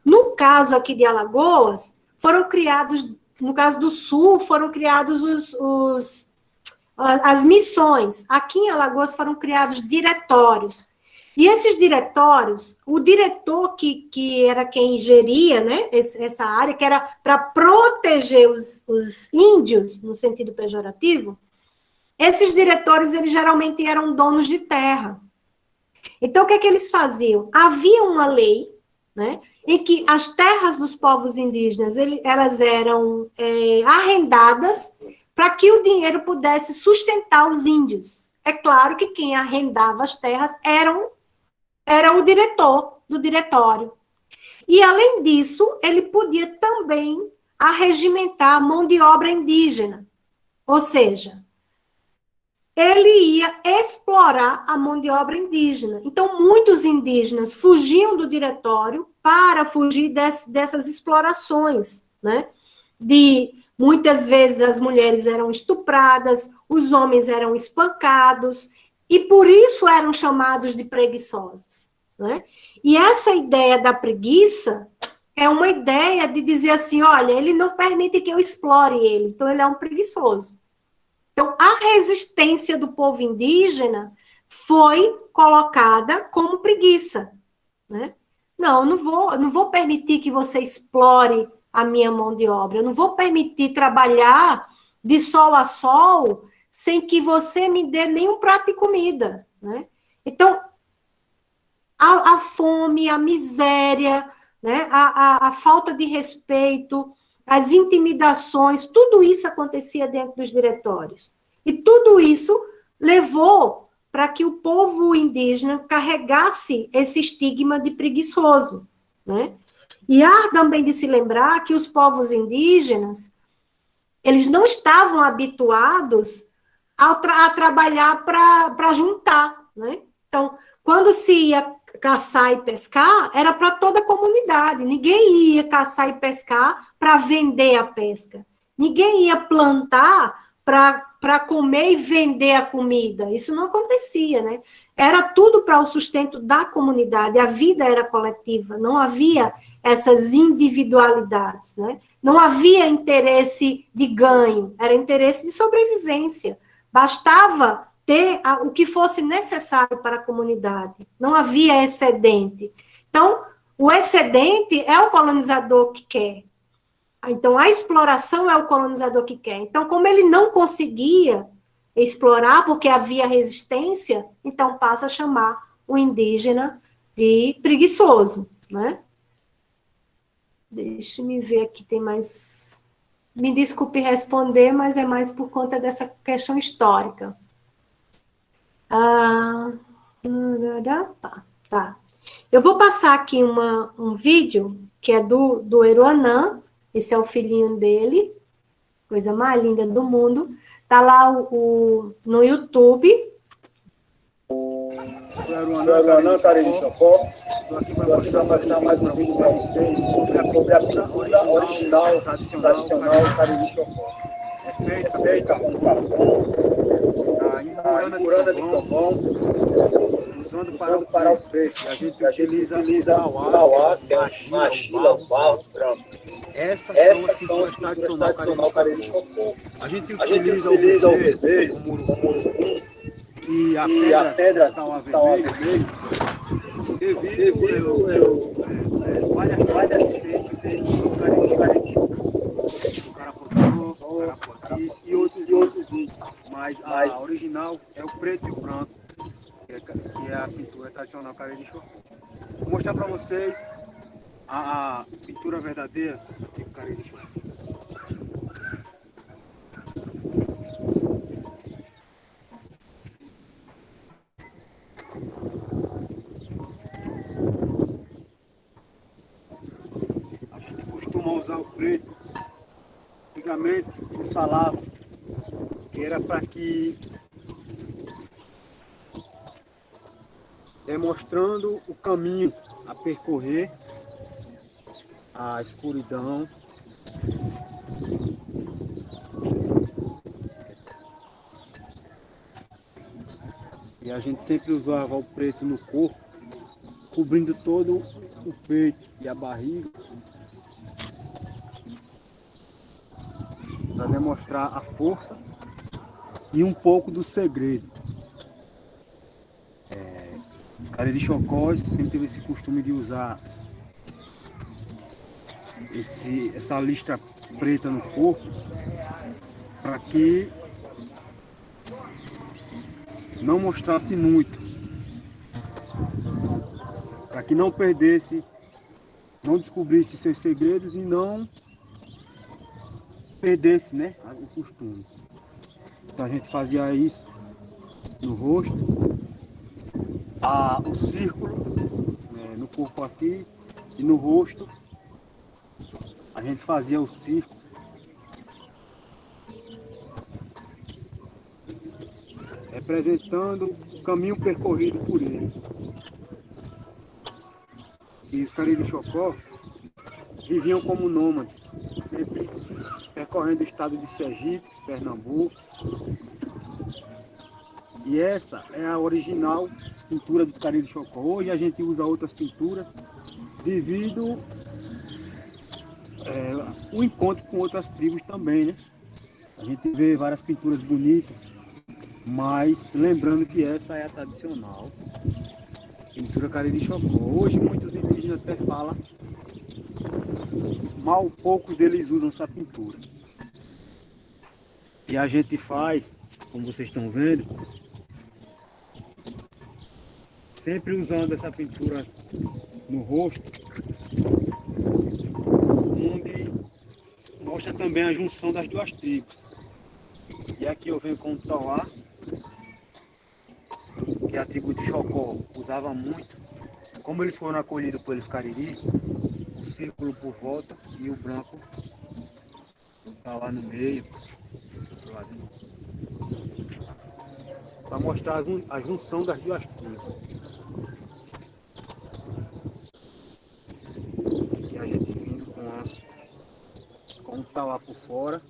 No caso aqui de Alagoas, foram criados, no caso do Sul, foram criados as missões. Aqui em Alagoas foram criados diretórios. E esses diretórios, o diretor que era quem geria, né, essa área, que era para proteger os índios, no sentido pejorativo, esses diretores, eles geralmente eram donos de terra. Então, o que eles faziam? Havia uma lei, né, em que as terras dos povos indígenas, elas eram arrendadas para que o dinheiro pudesse sustentar os índios. É claro que quem arrendava as terras era o diretor do diretório. E, além disso, ele podia também arregimentar a mão de obra indígena. Ou seja, ele ia explorar a mão de obra indígena. Então, muitos indígenas fugiam do diretório para fugir dessas explorações, né? Muitas vezes as mulheres eram estupradas, os homens eram espancados, e por isso eram chamados de preguiçosos, né? E essa ideia da preguiça é uma ideia de dizer assim, olha, ele não permite que eu explore ele, então ele é um preguiçoso. Então, a resistência do povo indígena foi colocada como preguiça, né? Não, eu não vou permitir que você explore a minha mão de obra, eu não vou permitir trabalhar de sol a sol sem que você me dê nenhum prato de comida, né? Então, a fome, a miséria, né? a falta de respeito, as intimidações, tudo isso acontecia dentro dos diretórios. E tudo isso levou para que o povo indígena carregasse esse estigma de preguiçoso, né? E há também de se lembrar que os povos indígenas, eles não estavam habituados a trabalhar para juntar, né? Então, quando se ia caçar e pescar, era para toda a comunidade. Ninguém ia caçar e pescar para vender a pesca. Ninguém ia plantar para comer e vender a comida. Isso não acontecia, né? Era tudo para o sustento da comunidade. A vida era coletiva. Não havia essas individualidades, né? Não havia interesse de ganho. Era interesse de sobrevivência. Bastava ter o que fosse necessário para a comunidade. Não havia excedente. Então, o excedente é o colonizador que quer. Então, a exploração é o colonizador que quer. Então, como ele não conseguia explorar, porque havia resistência, então passa a chamar o indígena de preguiçoso, né? Deixe-me ver aqui, tem mais... Me desculpe responder, mas é mais por conta dessa questão histórica. Tá. Eu vou passar aqui um vídeo que é do Eruanã, esse é o filhinho dele, coisa mais linda do mundo. Tá lá no YouTube. Sou Eruanã, Cariri Chocó. Estou aqui para mostrar mais um vídeo para vocês sobre a pintura original, tradicional Cariri Chocó. É feita com carvão, a Imurana de Cambão, usando para o preto. A gente utiliza o lauá, que é a machila, o barro branco. Essas são as pinturas tradicionais Cariri Chocó. A gente utiliza o vermelho, o murucum, e a pedra que está lá vermelho, devido várias diferentes do Cariri Chocó. tradicional Cariri Chocó. Vou mostrar para vocês a pintura verdadeira do tipo Cariri Chocó. A gente costuma usar o preto. Antigamente eles falavam que era para que, demonstrando o caminho a percorrer, a escuridão, e a gente sempre usava o preto no corpo, cobrindo todo o peito e a barriga, para demonstrar a força e um pouco do segredo. Os Cariri Chocós sempre teve esse costume de usar essa listra preta no corpo para que não mostrasse muito, para que não perdesse, não descobrisse seus segredos e não perdesse, né, o costume. Então a gente fazia isso no rosto, o círculo, né, no corpo aqui e no rosto. A gente fazia o círculo, representando o caminho percorrido por eles. E os Cariri Chocó viviam como nômades, sempre percorrendo o estado de Sergipe, Pernambuco. E essa é a original pintura do Cariri Chocó. Hoje a gente usa outras pinturas devido o encontro com outras tribos também, né? A gente vê várias pinturas bonitas, mas lembrando que essa é a tradicional pintura Cariri Chocó. Hoje muitos indígenas até falam, mal poucos deles usam essa pintura. E a gente faz, como vocês estão vendo, sempre usando essa pintura no rosto, onde mostra também a junção das duas tribos. E aqui eu venho com o Tauá, que a tribo de Chocó usava muito. Como eles foram acolhidos pelos Cariri, o círculo por volta e o branco está lá no meio, para mostrar a junção das duas tribos. E a gente vindo com o Tauá por fora.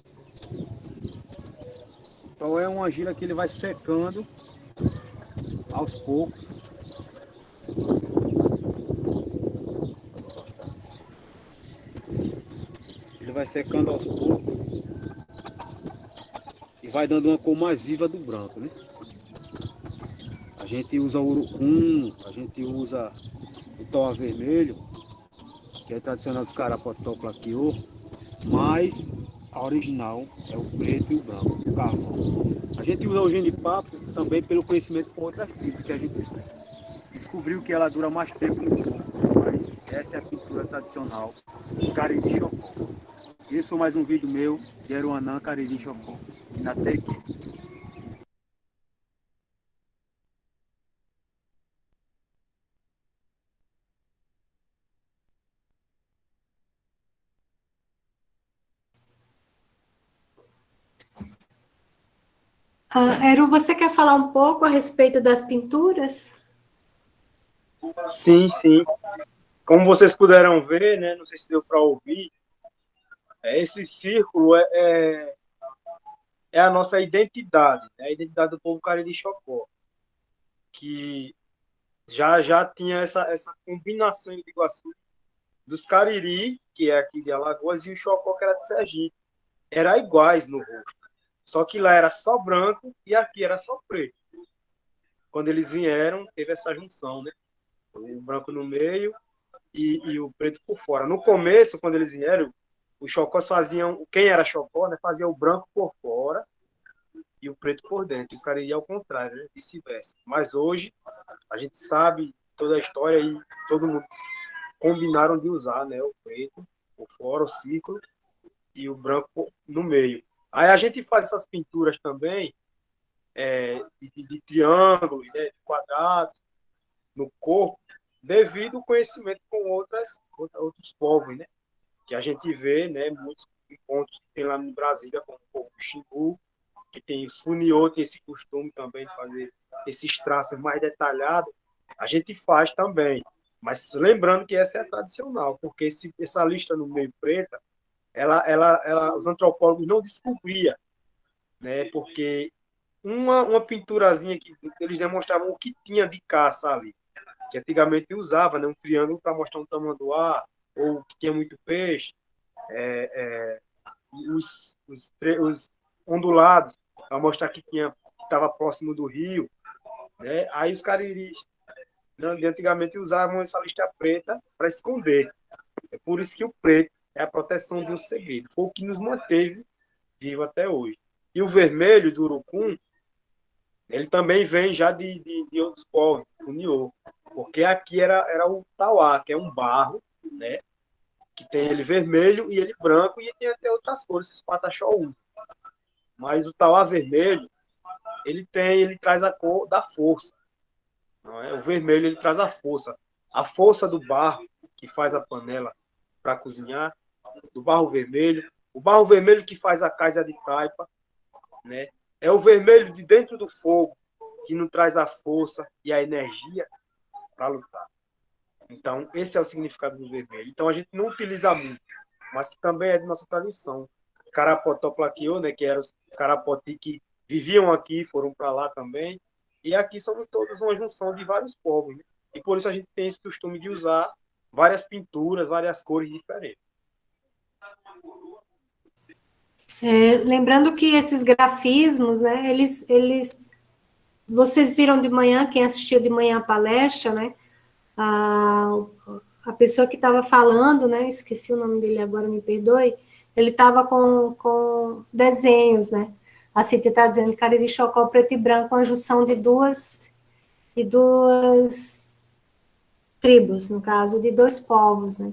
Então é uma argila que ele vai secando aos poucos. Ele vai secando aos poucos e vai dando uma cor mais viva do branco, né? A gente usa o urucum, a gente usa o Tauá vermelho, que é tradicional dos Carapotó Plaquiô, mas a original é o preto e o branco, o carvão. A gente usa o genipapo também pelo conhecimento com outras tribos, que a gente descobriu que ela dura mais tempo no corpo. Mas essa é a pintura tradicional Cariri Chocó. Esse foi mais um vídeo meu de Eruanã Cariri Chocó, na Teque. Eru, você quer falar um pouco a respeito das pinturas? Sim, sim. Como vocês puderam ver, né? Não sei se deu para ouvir, esse círculo é a nossa identidade, né? A identidade do povo Cariri Chocó, que já tinha essa combinação de Iguaçu dos Cariri, que é aqui de Alagoas, e o Chocó, que era de Sergipe. Era iguais no rosto. Só que lá era só branco e aqui era só preto. Quando eles vieram, teve essa junção, né? O branco no meio e o preto por fora. No começo, quando eles vieram, os Chocós faziam, quem era Chocó, né, fazia o branco por fora e o preto por dentro. Os Cariri ao contrário, né, vice-versa. Mas hoje, a gente sabe toda a história e todo mundo combinaram de usar, né, o preto, o fora, o círculo e o branco no meio. Aí a gente faz essas pinturas também de triângulos, né, de quadrados no corpo, devido ao conhecimento com outros povos, né, que a gente vê, né, muitos encontros que tem lá no Brasília, como o povo do Xingu, que tem os funiô, tem esse costume também de fazer esses traços mais detalhados, a gente faz também. Mas lembrando que essa é a tradicional, porque essa lista no meio preta, os antropólogos não descobriam, né? Porque uma pinturazinha que eles demonstravam o que tinha de caça ali, que antigamente usava, né? Um triângulo para mostrar um tamanduá, ou que tinha muito peixe, os ondulados, para mostrar que estava próximo do rio, né? Aí os cariris, né, de antigamente usavam essa lista preta para esconder. É por isso que o preto é a proteção de um segredo. Foi o que nos manteve vivo até hoje. E o vermelho do urucum, ele também vem já de outros povos, funiô, porque aqui era o tauá, que é um barro, né? Que tem ele vermelho e ele branco, e tem até outras cores que os pataxó usam. Mas o tauá vermelho, ele traz a cor da força. Não é? O vermelho ele traz a força do barro que faz a panela para cozinhar, do barro vermelho, o barro vermelho que faz a casa de taipa, né? É o vermelho de dentro do fogo que nos traz a força e a energia para lutar. Então, esse é o significado do vermelho. Então, a gente não utiliza muito, mas que também é de nossa tradição. Carapotó Plaquiô, né, que eram os carapoti que viviam aqui, foram para lá também. E aqui somos todos uma junção de vários povos, né? E por isso a gente tem esse costume de usar várias pinturas, várias cores diferentes. Lembrando que esses grafismos, né, vocês viram de manhã, quem assistiu de manhã a palestra, né, a pessoa que estava falando, né, esqueci o nome dele agora, me perdoe, ele estava com desenhos, né, a Cíntia está dizendo Cariri Chocó preto e branco, uma junção de duas tribos, no caso, de dois povos, né.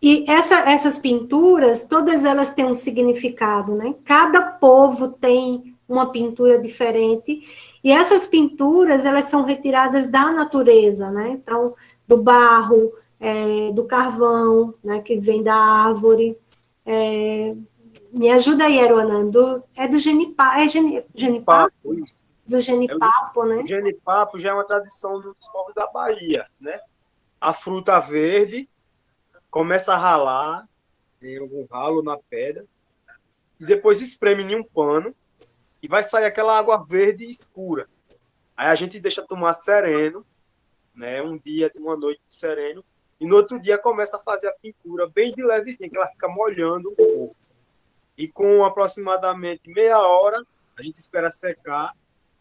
E essas pinturas, todas elas têm um significado, né? Cada povo tem uma pintura diferente, e essas pinturas, elas são retiradas da natureza, né? Então, do barro, do carvão, né, que vem da árvore. Me ajuda aí, Aruanã, do genipapo, genipapo? Isso. Do genipapo, né? O genipapo já é uma tradição dos povos da Bahia, né? A fruta verde começa a ralar, tem algum ralo na pedra, e depois espreme em um pano, e vai sair aquela água verde escura. Aí a gente deixa tomar sereno, né, um dia, uma noite sereno, e no outro dia começa a fazer a pintura bem de levezinha, que ela fica molhando o corpo. E com aproximadamente meia hora, a gente espera secar,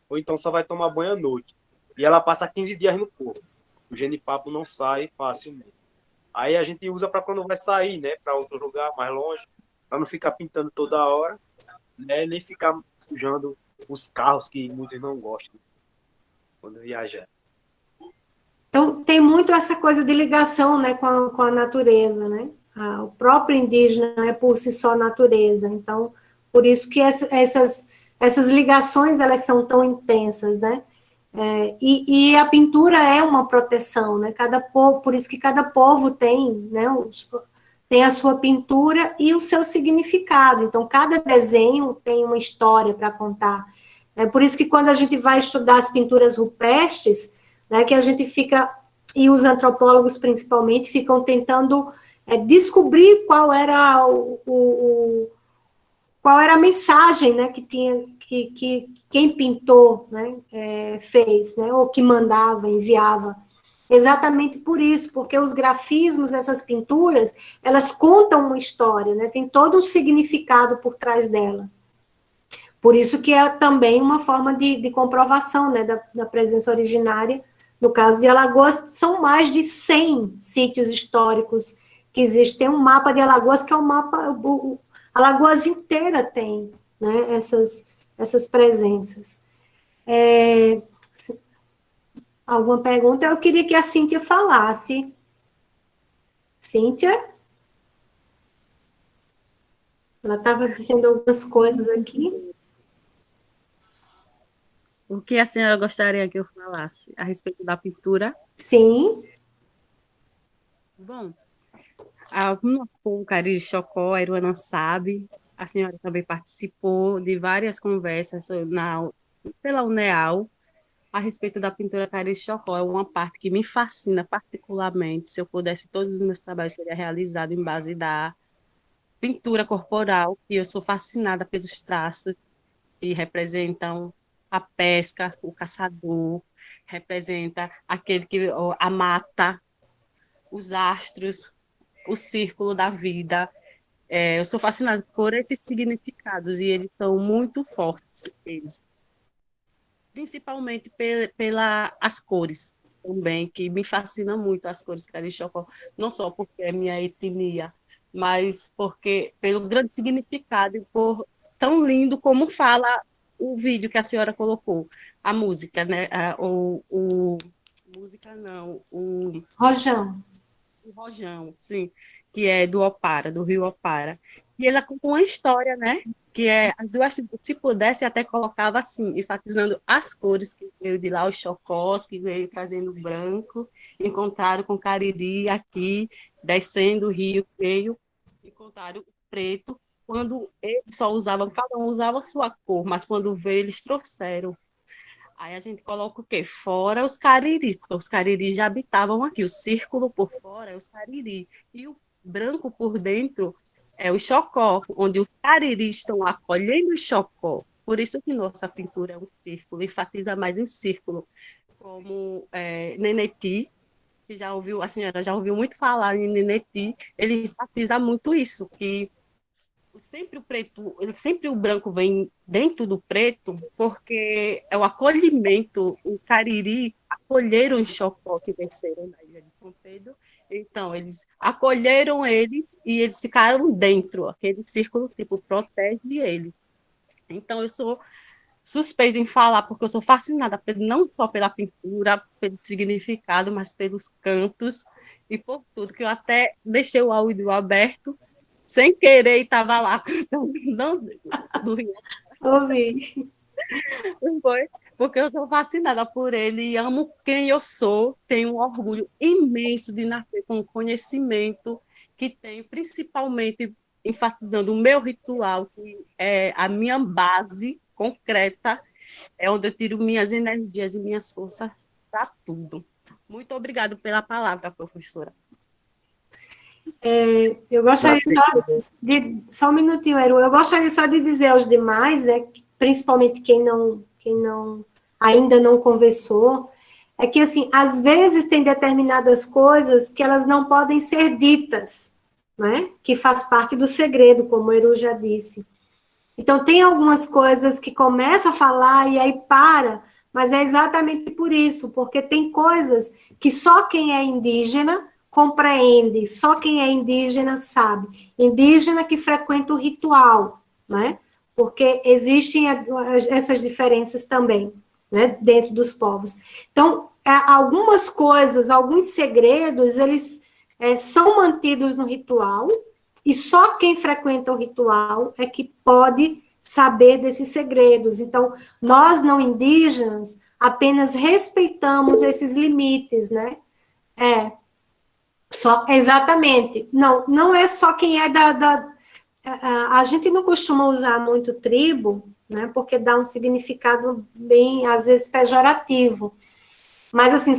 ou então só vai tomar banho à noite. E ela passa 15 dias no corpo. O genipapo não sai facilmente. Aí a gente usa para quando vai sair, né, para outro lugar mais longe, para não ficar pintando toda hora, né, nem ficar sujando os carros que muitos não gostam quando viajar. Então, tem muito essa coisa de ligação, né, com a natureza, né? O próprio indígena é por si só natureza. Então, por isso que essas ligações, elas são tão intensas, né? E a pintura é uma proteção, né? Cada povo, por isso que cada povo tem, né, tem a sua pintura e o seu significado. Então, cada desenho tem uma história para contar. É por isso que quando a gente vai estudar as pinturas rupestres, né, que a gente fica, e os antropólogos principalmente, ficam tentando descobrir qual era qual era a mensagem, né, que quem pintou, né, fez, né, ou que mandava, enviava. Exatamente por isso, porque os grafismos, essas pinturas, elas contam uma história, né, tem todo um significado por trás dela. Por isso que é também uma forma de comprovação, né, da presença originária. No caso de Alagoas, são mais de 100 sítios históricos que existem. Tem um mapa de Alagoas, que é um mapa... Alagoas inteira tem, né, essas presenças. Alguma pergunta? Eu queria que a Cíntia falasse. Cíntia? Ela estava dizendo algumas coisas aqui. O que a senhora gostaria que eu falasse a respeito da pintura? Sim, Bom, o nosso povo Cariri Chocó, a Iruana sabe, a senhora também participou de várias conversas pela UNEAL a respeito da pintura Cariri Chocó. É uma parte que me fascina particularmente. Se eu pudesse, todos os meus trabalhos seriam realizados em base da pintura corporal, e eu sou fascinada pelos traços que representam a pesca, o caçador, representa aquele que a mata, os astros, o círculo da vida. Eu sou fascinada por esses significados e eles são muito fortes, eles. Principalmente pela as cores também, que me fascinam muito as cores carixocó, não só porque é minha etnia, mas porque pelo grande significado e por tão lindo como fala o vídeo que a senhora colocou, a música, né? Música não, Rojão. o Rojão, sim, que é do Opara, do Rio Opara. E ela conta uma história, né? Que é as duas, se pudesse, até colocava assim, enfatizando as cores que veio de lá, os chocós, que veio trazendo branco, encontraram com Cariri aqui, descendo o rio, veio, encontraram o preto, quando eles só usavam, cada um usava a sua cor, mas quando veio, eles trouxeram. Aí a gente coloca o quê? Fora os cariri, porque os cariri já habitavam aqui. O círculo por fora é os cariri. E o branco por dentro é o chocó, onde os cariri estão acolhendo o chocó. Por isso que nossa pintura é um círculo, enfatiza mais em círculo. Como Neneti, que já ouviu, a senhora já ouviu muito falar em Neneti, ele enfatiza muito isso, que sempre o preto, sempre o branco vem dentro do preto, porque é o acolhimento. Os Cariri acolheram os Chocó que desceram da ilha de São Pedro. Então, eles acolheram eles e eles ficaram dentro, aquele círculo tipo protege eles. Então, eu sou suspeita em falar, porque eu sou fascinada não só pela pintura, pelo significado, mas pelos cantos e por tudo, que eu até deixei o áudio aberto sem querer, estava lá cantando do Rio. Ouvi. Foi, porque eu sou fascinada por ele e amo quem eu sou, tenho um orgulho imenso de nascer com o conhecimento que tenho, principalmente enfatizando o meu ritual, que é a minha base concreta, é onde eu tiro minhas energias e minhas forças para tudo. Muito obrigada pela palavra, professora. Eu gostaria só um minutinho, Eru. Eu gostaria só de dizer aos demais, principalmente quem ainda não conversou, é que, assim, às vezes tem determinadas coisas que elas não podem ser ditas, né? Que faz parte do segredo, como o Eru já disse. Então, tem algumas coisas que começa a falar e aí para, mas é exatamente por isso, porque tem coisas que só quem é indígena compreende, só quem é indígena sabe. Indígena que frequenta o ritual, né? Porque existem essas diferenças também, né, dentro dos povos. Então, algumas coisas, alguns segredos, eles são mantidos no ritual, e só quem frequenta o ritual é que pode saber desses segredos. Então, nós não indígenas apenas respeitamos esses limites, né? Exatamente. Não é só quem é a gente não costuma usar muito tribo, né? Porque dá um significado bem, às vezes, pejorativo. Mas, assim,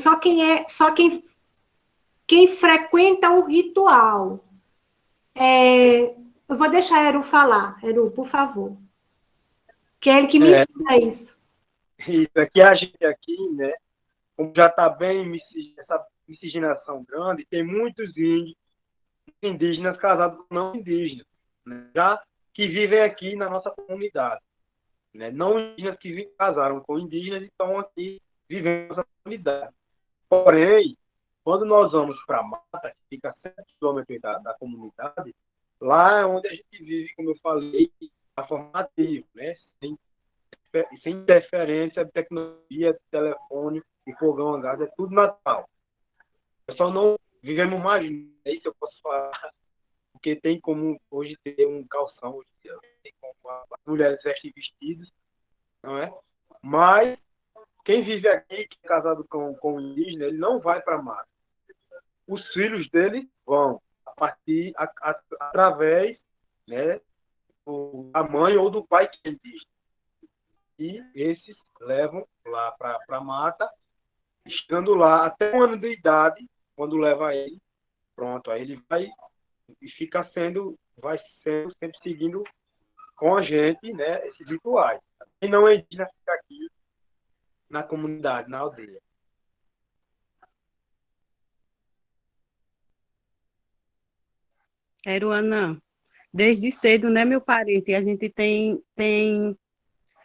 quem frequenta o ritual. Eu vou deixar a Eru falar. Eru, por favor. Que é ele que me ensina isso. Isso aqui, a gente aqui, né, como já está bem essa miscigenação grande, tem muitos índios, indígenas casados com não indígenas, né, já que vivem aqui na nossa comunidade. Né, não indígenas que casaram com indígenas e estão aqui vivendo na nossa comunidade. Porém, quando nós vamos para a mata, que fica a 7 quilômetros da comunidade, lá é onde a gente vive, como eu falei, a forma nativa, né? Sem interferência de tecnologia, de telefone, e fogão a gás, é tudo natural. Só não vivemos mais, é isso que eu posso falar, porque tem como hoje ter um calção, hoje tem como as mulheres vestem vestidos, não é? Mas quem vive aqui, que é casado com o indígena, ele não vai para a mata. Os filhos dele vão através, né, da mãe ou do pai que é indígena. E esses levam lá para a mata, chegando lá até 1 ano de idade, quando leva ele, pronto, aí ele vai e vai sendo sempre seguindo com a gente, né, esses rituais. Quem não é indígena fica aqui na comunidade, na aldeia. Eruanã, desde cedo, né, meu parente, a gente tem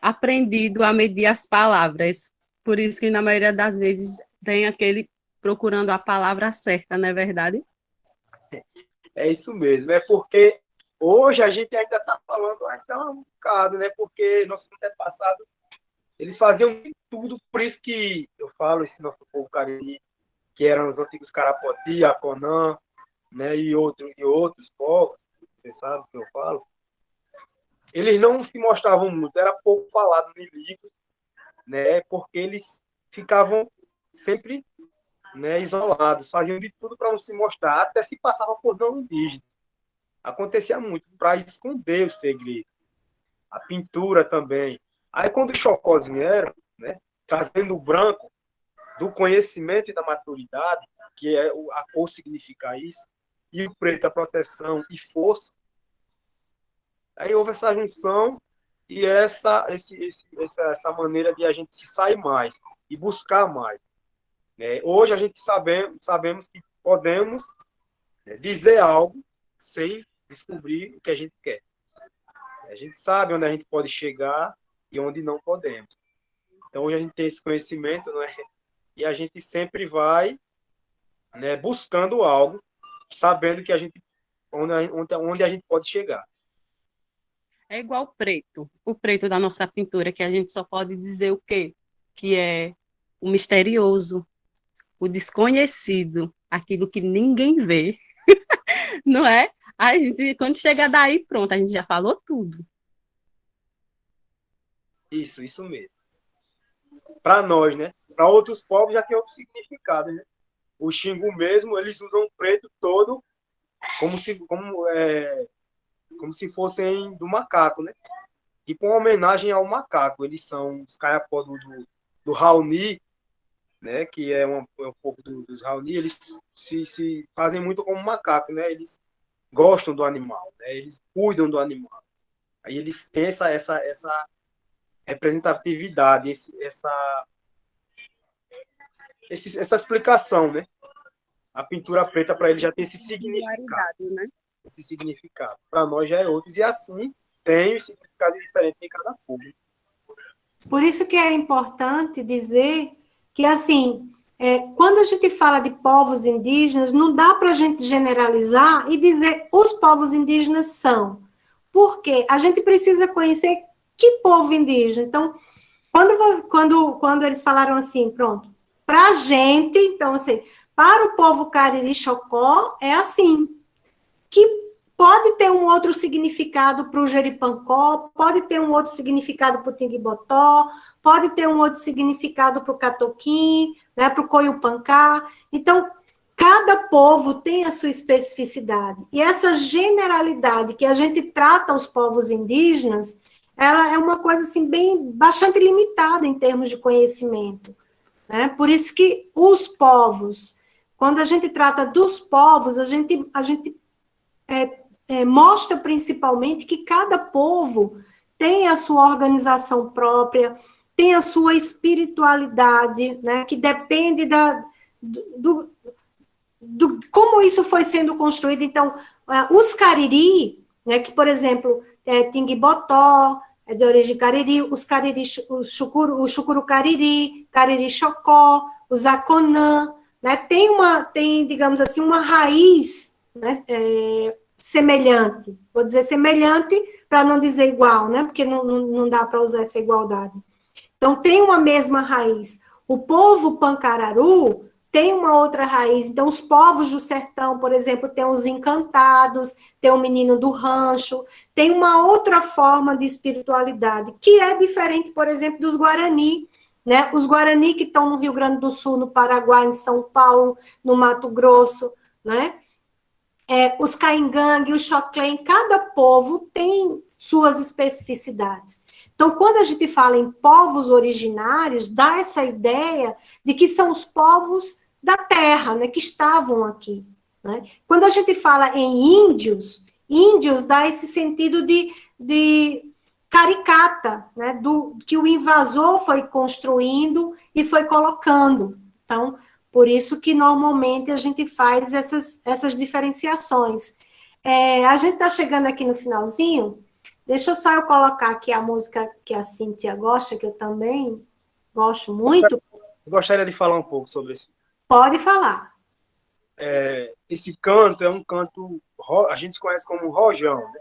aprendido a medir as palavras. Por isso que, na maioria das vezes, tem aquele procurando a palavra certa, não é verdade? É isso mesmo. É porque hoje a gente ainda está falando ainda um bocado, né? Porque nossos antepassados, eles faziam de tudo. Por isso que eu falo, esse nosso povo cariri, que eram os antigos Carapoti, Aconã, né? E outros povos, você sabe o que eu falo. Eles não se mostravam muito, era pouco falado em livros, né? Porque eles ficavam sempre, né, isolados, faziam de tudo para não se mostrar, até se passava por não indígena. Acontecia muito para esconder o segredo. A pintura também. Aí, quando os chocós vieram, né, trazendo o branco do conhecimento e da maturidade, que é a cor significa isso, e o preto a proteção e força, aí houve essa junção e essa maneira de a gente se sair mais e buscar mais. Hoje a gente sabemos que podemos, né, dizer algo sem descobrir o que a gente quer. A gente sabe onde a gente pode chegar e onde não podemos. Então, hoje a gente tem esse conhecimento, não é? E a gente sempre vai, né, buscando algo, sabendo que onde a gente pode chegar. É igual o preto da nossa pintura, que a gente só pode dizer o quê? Que é o misterioso, o desconhecido, aquilo que ninguém vê, não é? A gente, quando chega daí, pronto, a gente já falou tudo. Isso mesmo. Para nós, né? Para outros povos já tem outro significado, né? O Xingu mesmo, eles usam o preto todo como se fossem do macaco, né? Tipo uma homenagem ao macaco. Eles são os caiapó do Raoni, né? Que é o povo dos Raoni. Eles se fazem muito como macaco, né? Eles gostam do animal, né? Eles cuidam do animal. Aí eles têm essa representatividade, essa explicação, né? A pintura preta para ele já tem esse significado. Né? Esse significado. Para nós já é outro. E assim tem um significado diferente em cada povo. Por isso que é importante dizer que, assim, quando a gente fala de povos indígenas, não dá para a gente generalizar e dizer os povos indígenas são. Porque a gente precisa conhecer que povo indígena. Então, quando eles falaram assim, pronto, para a gente, então, assim, para o povo Cariri-Chocó, é assim, que pode ter um outro significado para o Jeripancó, pode ter um outro significado para o Tinguibotó, pode ter um outro significado para o Catoquim, né, para o Coiupancá. Então, cada povo tem a sua especificidade. E essa generalidade que a gente trata os povos indígenas, ela é uma coisa assim, bastante limitada em termos de conhecimento. Né? Por isso que os povos, quando a gente trata dos povos, a gente mostra principalmente que cada povo tem a sua organização própria, tem a sua espiritualidade, né, que depende do como isso foi sendo construído. Então, os Cariri, né, que, por exemplo, Tinguibotó, é de origem Cariri, os Cariri, o Chucuru Cariri, Cariri Chocó, os Aconã, né, tem, digamos assim, uma raiz, né, semelhante. Vou dizer semelhante para não dizer igual, né, porque não dá para usar essa igualdade. Então, tem uma mesma raiz. O povo pancararu tem uma outra raiz. Então, os povos do sertão, por exemplo, tem os encantados, tem o menino do rancho, tem uma outra forma de espiritualidade, que é diferente, por exemplo, dos Guarani, né? Os Guarani que estão no Rio Grande do Sul, no Paraguai, em São Paulo, no Mato Grosso, né? Os Caingangue, os Xoclém, cada povo tem suas especificidades. Então, quando a gente fala em povos originários, dá essa ideia de que são os povos da terra, né, que estavam aqui. Né? Quando a gente fala em índios, índios dá esse sentido de caricata, né, que o invasor foi construindo e foi colocando. Então, por isso que normalmente a gente faz essas diferenciações. A gente está chegando aqui no finalzinho. Deixa só eu colocar aqui a música que a Cíntia gosta, que eu também gosto muito. Eu gostaria de falar um pouco sobre isso. Pode falar. Esse canto é um canto, a gente conhece como rojão, né?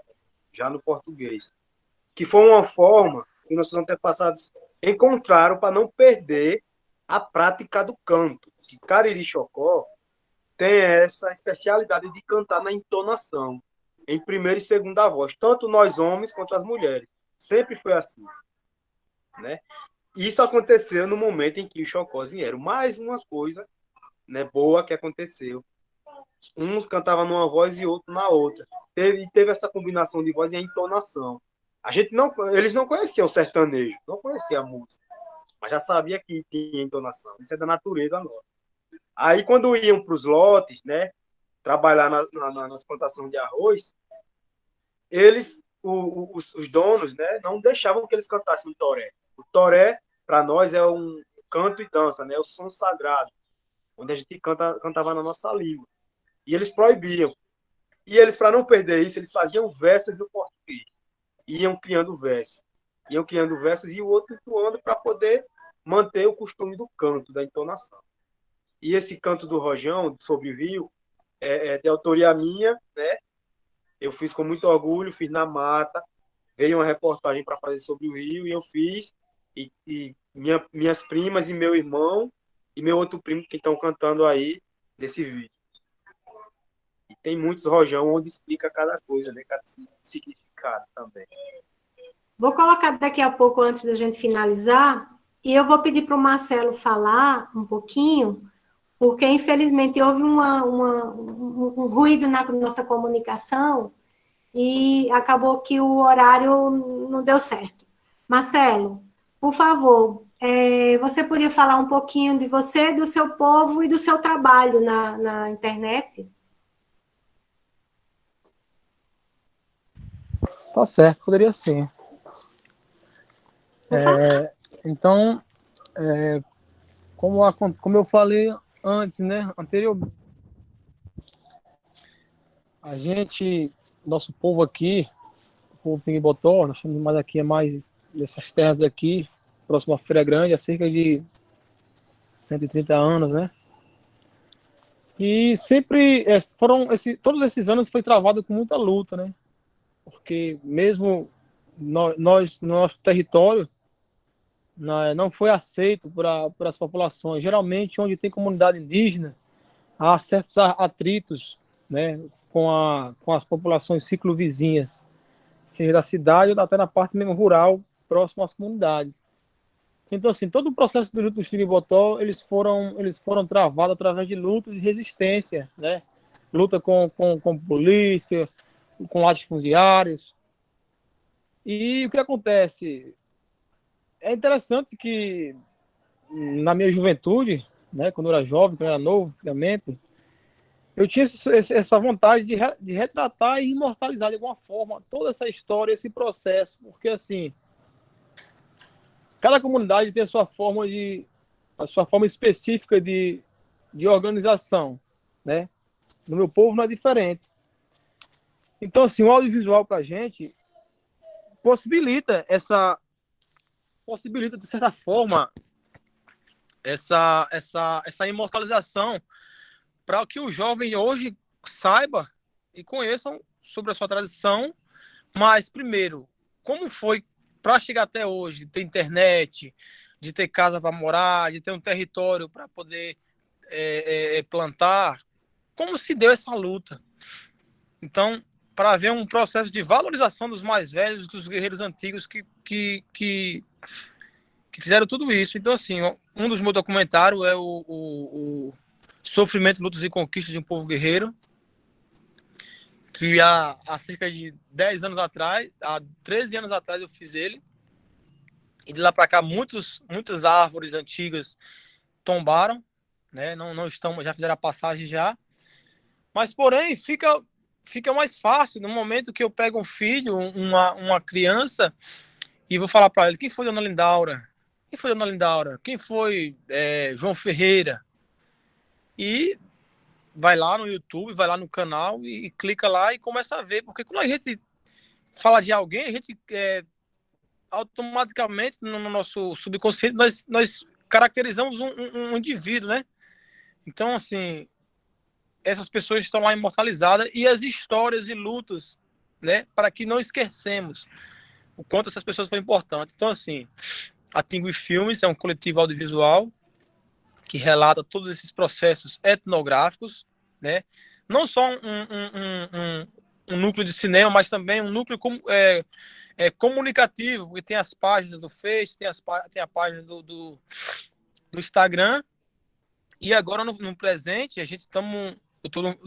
Já no português, que foi uma forma que nossos antepassados encontraram para não perder a prática do canto. Que Cariri Chocó tem essa especialidade de cantar na entonação, em primeira e segunda voz, tanto nós homens quanto as mulheres. Sempre foi assim, né? Isso aconteceu no momento em que os chocós vieram. Mais uma coisa, né, boa que aconteceu. Um cantava numa voz e outro na outra. Teve essa combinação de voz e a entonação. Eles não conheciam o sertanejo, não conheciam a música, mas já sabia que tinha entonação. Isso é da natureza nossa. Aí, quando iam para os lotes, né, trabalhar nas plantações de arroz, os donos, né, não deixavam que eles cantassem o toré. O toré, para nós, é um canto e dança, né, o som sagrado, onde a gente cantava na nossa língua. E eles proibiam. E eles, para não perder isso, eles faziam versos do português. Iam criando versos. E o outro entoando para poder manter o costume do canto, da entonação. E esse canto do rojão, sobre o rio, é de autoria minha, né? Eu fiz com muito orgulho, fiz na mata, veio uma reportagem para fazer sobre o rio, e eu fiz, e minhas primas e meu irmão, e meu outro primo que estão cantando aí nesse vídeo. E tem muitos rojão onde explica cada coisa, né? Cada significado também. Vou colocar daqui a pouco, antes da gente finalizar, e eu vou pedir para o Marcelo falar um pouquinho, porque, infelizmente, houve um ruído na nossa comunicação e acabou que o horário não deu certo. Marcelo, por favor, você poderia falar um pouquinho de você, do seu povo e do seu trabalho na internet? Tá certo, poderia sim. Então, como eu falei antes, né, anteriormente, nosso povo aqui, o povo de Imbotó, nós estamos mais aqui, mais dessas terras aqui, próximo à Feira Grande, há cerca de 130 anos, né? E sempre todos esses anos foi travado com muita luta, né? Porque mesmo nós no nosso território, não foi aceito por as populações. Geralmente, onde tem comunidade indígena, há certos atritos, né, com as populações ciclovizinhas, seja da cidade ou até na parte mesmo rural, próximo às comunidades. Então, assim, todo o processo dos Tiribotó, eles foram travados através de luta de resistência, né? Luta com polícia, com latifundiários. E o que acontece? É interessante que, na minha juventude, né, quando eu era jovem, quando eu era novo, antigamente, eu tinha essa vontade de retratar e imortalizar de alguma forma toda essa história, esse processo, porque, assim, cada comunidade tem a sua forma específica de organização, né? No meu povo não é diferente. Então, assim, o audiovisual para a gente possibilita, de certa forma, essa imortalização para que o jovem hoje saiba e conheçam sobre a sua tradição, mas, primeiro, como foi para chegar até hoje, ter internet, de ter casa para morar, de ter um território para poder plantar. Como se deu essa luta? Então, para haver um processo de valorização dos mais velhos, dos guerreiros antigos que fizeram tudo isso. Então, assim, um dos meus documentários é o Sofrimento, Lutas e Conquistas de um Povo Guerreiro, que há cerca de 10 anos atrás, há 13 anos atrás eu fiz ele, e de lá para cá muitas árvores antigas tombaram, né? Não estão, já fizeram a passagem já, mas porém fica mais fácil no momento que eu pego um filho, uma criança, e vou falar para ele: quem foi Dona Lindaura? Quem foi Dona Lindaura? Quem foi João Ferreira? E vai lá no YouTube, vai lá no canal e clica lá e começa a ver. Porque quando a gente fala de alguém, a gente automaticamente, no nosso subconsciente, nós caracterizamos um indivíduo, né? Então, assim, essas pessoas estão lá imortalizadas, e as histórias e lutas, né? Para que não esquecemos o quanto essas pessoas foram importantes. Então, assim, a Tingui Filmes é um coletivo audiovisual que relata todos esses processos etnográficos, né? Não só um núcleo de cinema, mas também um núcleo comunicativo, porque tem as páginas do Face, tem a página do Instagram, e agora no presente eu estou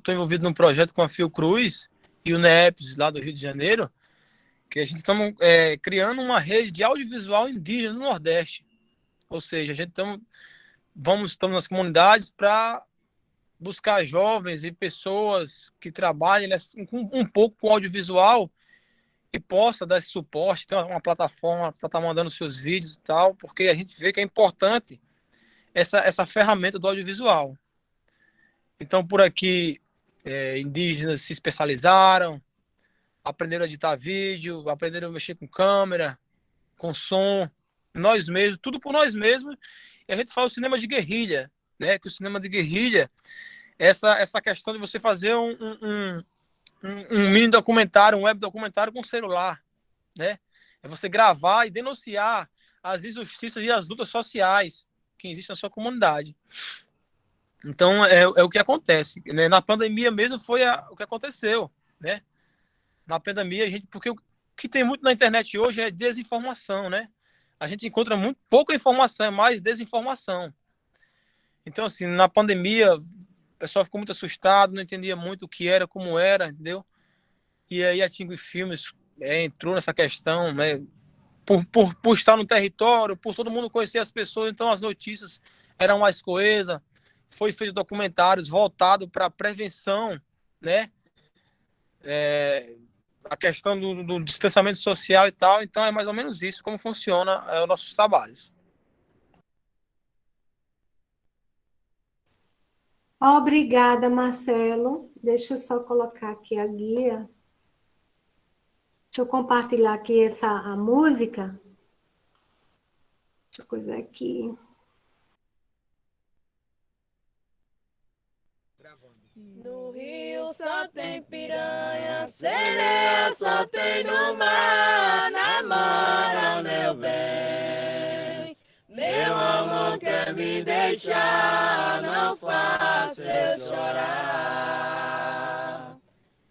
envolvido num projeto com a Fiocruz e o NEPS lá do Rio de Janeiro, que a gente estamos criando uma rede de audiovisual indígena no Nordeste. Ou seja, a gente estamos nas comunidades para buscar jovens e pessoas que trabalhem um pouco com audiovisual e possa dar esse suporte, ter uma plataforma para estar mandando seus vídeos e tal, porque a gente vê que é importante essa ferramenta do audiovisual. Então, por aqui, indígenas se especializaram, aprenderam a editar vídeo, aprenderam a mexer com câmera, com som, nós mesmos, tudo por nós mesmos. E a gente fala o cinema de guerrilha, né? Que o cinema de guerrilha, essa questão de você fazer um mini documentário, um web documentário com celular, né? É você gravar e denunciar as injustiças e as lutas sociais que existem na sua comunidade. Então, é o que acontece, né? Na pandemia mesmo foi o que aconteceu, né? Na pandemia, porque o que tem muito na internet hoje é desinformação, né? A gente encontra muito pouca informação, é mais desinformação. Então, assim, na pandemia, o pessoal ficou muito assustado, não entendia muito o que era, como era, entendeu? E aí a Tingui Filmes entrou nessa questão, né? Por estar no território, por todo mundo conhecer as pessoas, então as notícias eram mais coesas. Foi feito documentários voltados para a prevenção, né? A questão do distanciamento social e tal. Então é mais ou menos isso, como funciona os nossos trabalhos. Obrigada, Marcelo. Deixa eu só colocar aqui a guia. Deixa eu compartilhar aqui a música. Deixa eu coisar aqui. No rio só tem piranha, sereia só tem no mar. Namora, meu bem, meu amor quer me deixar, não faça eu chorar.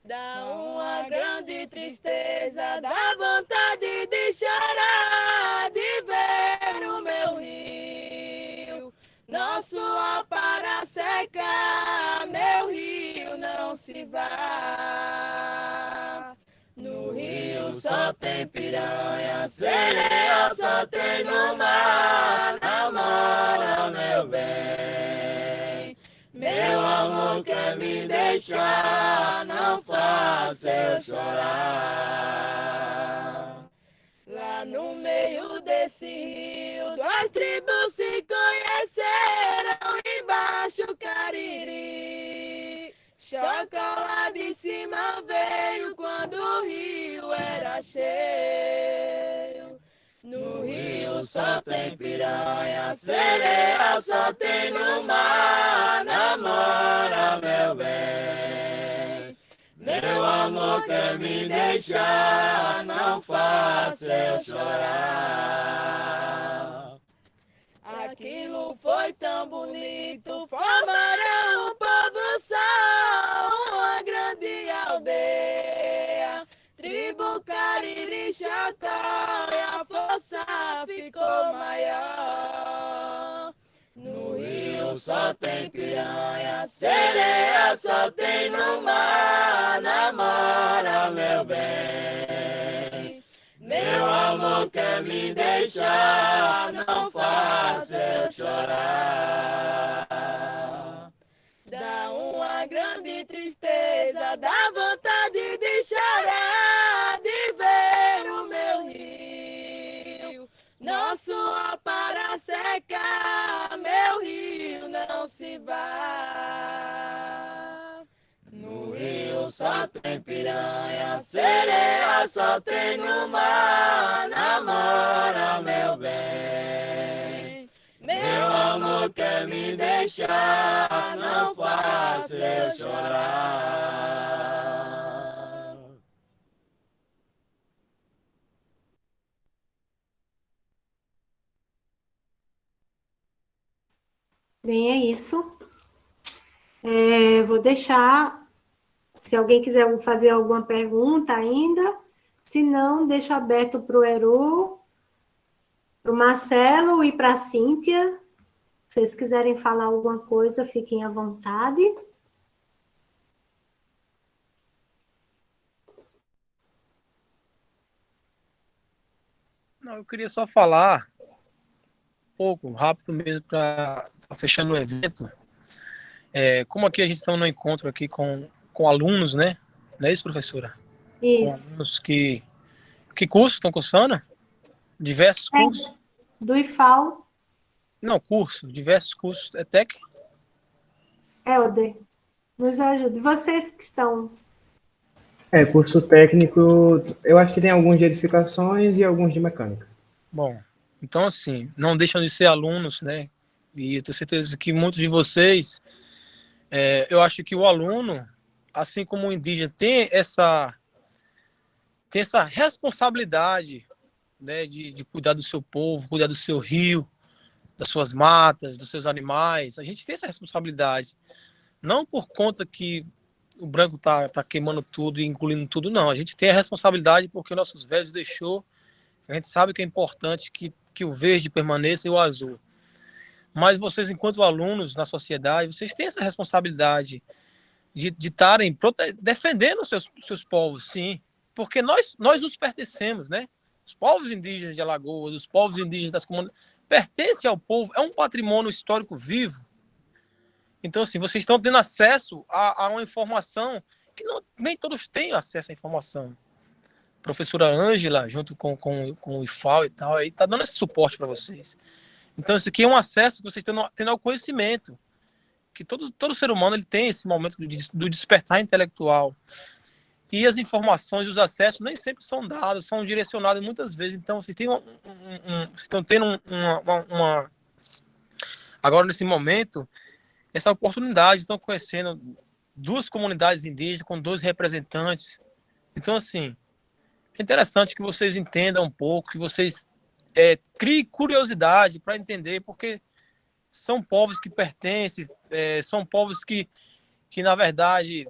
Dá uma grande tristeza, dá vontade de chorar, de ver o meu rio, nosso para secar, meu rio não se vá. No rio só tem piranha, sereia só tem no mar. Namora, meu bem, meu amor quer me deixar, não faça eu chorar. Lá no meio desse rio, duas tribos se conheceram, embaixo Cariri. Chocolate de cima veio quando o rio era cheio. No rio só tem piranha, sereia só tem no mar. Namora, meu bem, meu amor quer me deixar, não faça eu chorar. foi tão bonito. Formaram um povo só, uma grande aldeia. Tribo Cariri Chocó, e a força ficou maior. No rio só tem piranha, sereia só tem no mar. Namora, meu bem, meu amor quer me deixar, não faça eu chorar. Dá uma grande tristeza, dá vontade de chorar, de ver o meu rio, nosso ó para secar, meu rio não se vai. No rio só tem piranha, sereia só tem no mar. Namora, meu bem, meu amor quer me deixar, não faça eu chorar. Bem, é isso. Vou deixar, se alguém quiser fazer alguma pergunta ainda, se não, deixo aberto para o Heru, para o Marcelo e para a Cíntia. Se vocês quiserem falar alguma coisa, fiquem à vontade. Não, eu queria só falar um pouco, rápido mesmo, para fechando o evento. Como aqui a gente está no encontro aqui com alunos, né? Não é isso, professora? Com Isso. alunos que curso estão cursando? Diversos cursos? Do IFAL. Não, diversos cursos. É TEC? Helder, nos ajude. Vocês que estão... Curso técnico, eu acho que tem alguns de edificações e alguns de mecânica. Bom, então assim, não deixam de ser alunos, né? E eu tenho certeza que muitos de vocês, eu acho que o aluno, assim como o indígena, tem essa responsabilidade, né, de cuidar do seu povo, cuidar do seu rio, das suas matas, dos seus animais. A gente tem essa responsabilidade. Não por conta que o branco tá queimando tudo e engolindo tudo, não. A gente tem a responsabilidade porque nossos velhos deixou. A gente sabe que é importante que o verde permaneça e o azul. Mas vocês, enquanto alunos na sociedade, vocês têm essa responsabilidade de estarem defendendo os seus povos, sim. Porque nós nos pertencemos, né? Os povos indígenas de Alagoas, os povos indígenas das comunidades, pertencem ao povo, é um patrimônio histórico vivo. Então, assim, vocês estão tendo acesso a uma informação que nem todos têm acesso à informação. A professora Ângela, junto com o IFAL e tal, aí está dando esse suporte para vocês. Então, isso aqui é um acesso que vocês estão tendo ao conhecimento. Que todo ser humano ele tem esse momento do despertar intelectual. E as informações e os acessos nem sempre são dados, são direcionados muitas vezes. Então, vocês estão tendo agora, nesse momento, essa oportunidade. Estão conhecendo 2 comunidades indígenas com 2 representantes. Então, assim, é interessante que vocês entendam um pouco, que vocês criem curiosidade para entender, porque são povos que pertencem, são povos que na verdade,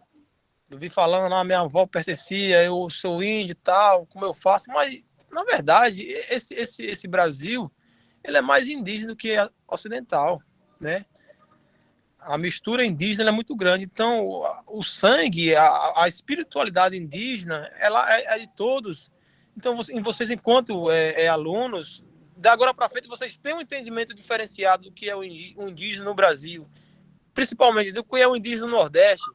eu vi falando, minha avó pertencia, eu sou índio e tal, como eu faço, mas, na verdade, esse Brasil, ele é mais indígena do que ocidental, né? A mistura indígena é muito grande, então o sangue, a espiritualidade indígena, ela é de todos. Então, vocês enquanto alunos, da agora para frente, vocês têm um entendimento diferenciado do que é o indígena no Brasil, principalmente do que é o indígena no Nordeste,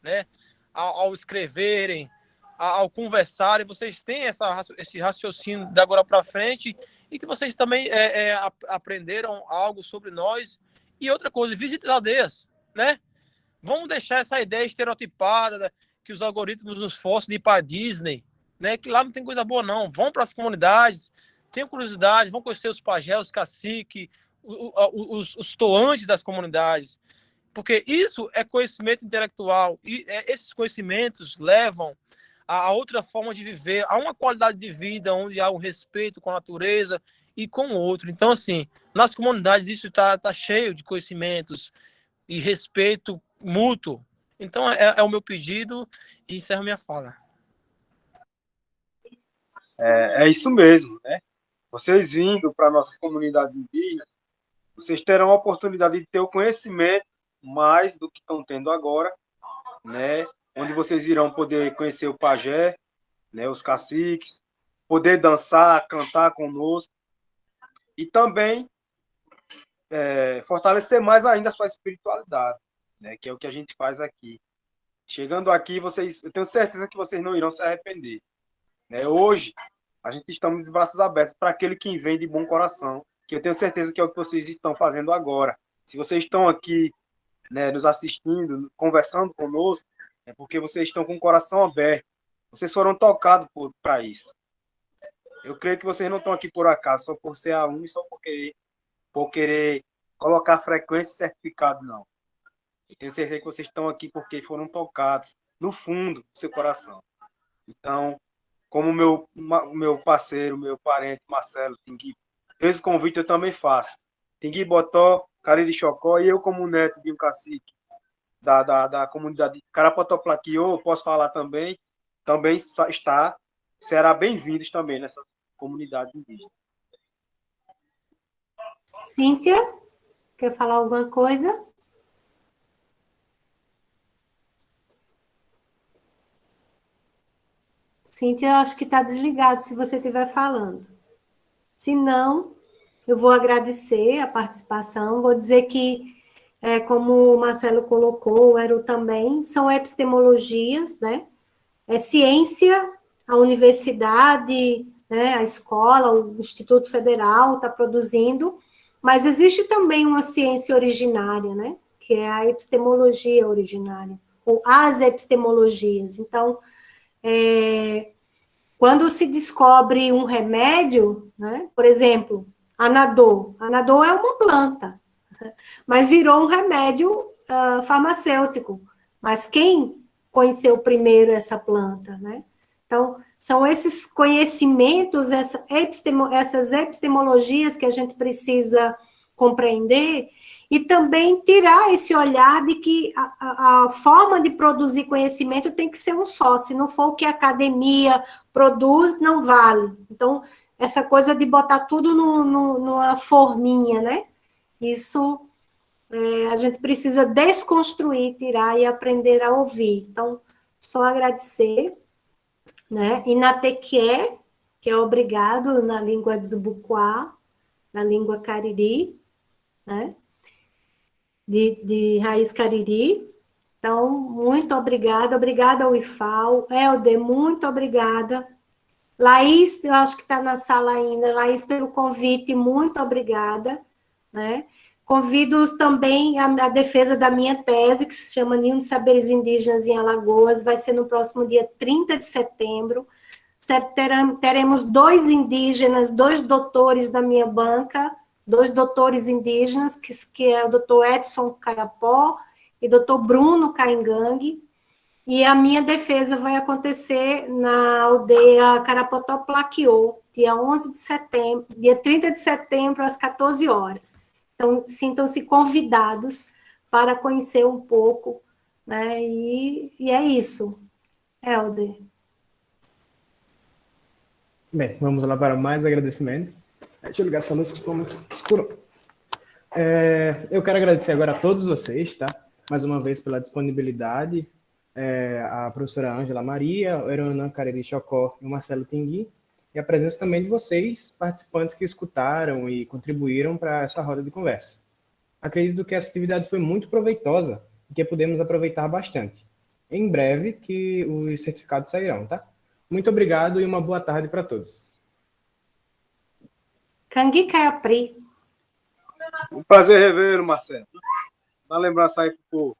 né? Ao escreverem, ao conversarem, vocês têm esse raciocínio da agora para frente e que vocês também aprenderam algo sobre nós. E outra coisa, visite as aldeias, né? Vamos deixar essa ideia estereotipada, né, que os algoritmos nos forçam de ir para a Disney, né? Que lá não tem coisa boa, não. Vão para as comunidades, tenham curiosidade, vão conhecer os pajés, os caciques, os toantes das comunidades. Porque isso é conhecimento intelectual. E esses conhecimentos levam a outra forma de viver, a uma qualidade de vida onde há um respeito com a natureza e com o outro. Então, assim, nas comunidades isso tá cheio de conhecimentos e respeito mútuo. Então, é o meu pedido e encerro minha fala. É isso mesmo, né? Vocês vindo para nossas comunidades indígenas, vocês terão a oportunidade de ter o conhecimento mais do que estão tendo agora, né? Onde vocês irão poder conhecer o pajé, né? Os caciques, poder dançar, cantar conosco e também fortalecer mais ainda a sua espiritualidade, né? Que é o que a gente faz aqui. Chegando aqui, eu tenho certeza que vocês não irão se arrepender, né? Hoje, a gente estamos de braços abertos para aquele que vem de bom coração, que eu tenho certeza que é o que vocês estão fazendo agora. Se vocês estão aqui, né, nos assistindo, conversando conosco, é porque vocês estão com o coração aberto. Vocês foram tocados para isso. Eu creio que vocês não estão aqui por acaso, só por ser aluno e só por querer colocar frequência e certificado, não. Eu tenho certeza que vocês estão aqui porque foram tocados no fundo do seu coração. Então, como meu parceiro, meu parente, Marcelo Tingui, fez o convite, eu também faço. Tingui Botó, Cariri Chocó, e eu, como neto de um cacique da comunidade Carapotoplaquiô, posso falar também será bem-vindos também nessa comunidade indígena. Cíntia, quer falar alguma coisa? Cíntia, eu acho que está desligado se você estiver falando. Se não, eu vou agradecer a participação, vou dizer que, como o Marcelo colocou, o Eru também, são epistemologias, né? É ciência, a universidade, né, a escola, o Instituto Federal está produzindo, mas existe também uma ciência originária, né? Que é a epistemologia originária, ou as epistemologias. Então, quando se descobre um remédio, né, por exemplo, anador é uma planta, mas virou um remédio farmacêutico. Mas quem conheceu primeiro essa planta, né? Então, são esses conhecimentos, essas epistemologias que a gente precisa compreender e também tirar esse olhar de que a forma de produzir conhecimento tem que ser um só, se não for o que a academia produz, não vale. Então, essa coisa de botar tudo numa forminha, né? Isso a gente precisa desconstruir, tirar e aprender a ouvir. Então, só agradecer, né? E na Tequié, que é obrigado na língua de Zubuquá, na língua Cariri, né? De raiz Cariri. Então, muito obrigada ao IFAL. Helder, muito obrigada. Laís, eu acho que está na sala ainda. Laís, pelo convite, muito obrigada, né? Convido também a defesa da minha tese, que se chama Ninho de Saberes Indígenas em Alagoas, vai ser no próximo dia 30 de setembro. Teremos 2 indígenas, 2 doutores da minha banca, 2 doutores indígenas, que é o doutor Edson Carapó e doutor Bruno Caingangue, e a minha defesa vai acontecer na aldeia Carapotoplaquiô, dia 11 de setembro, dia 30 de setembro, às 14 horas. Então, sintam-se convidados para conhecer um pouco, né? E é isso. Helder. Bem, vamos lá para mais agradecimentos. Deixa eu ligar essa luz que ficou muito escuro. Eu quero agradecer agora a todos vocês, tá? Mais uma vez pela disponibilidade, a professora Ângela Maria, o Eruanã Cariri Chocó e o Marcelo Tingui, e a presença também de vocês, participantes que escutaram e contribuíram para essa roda de conversa. Acredito que essa atividade foi muito proveitosa e que podemos aproveitar bastante. Em breve que os certificados sairão, tá? Muito obrigado e uma boa tarde para todos. Cangui Caiapri. Um prazer revê-lo, Marcelo. Dá lembrança aí pro povo.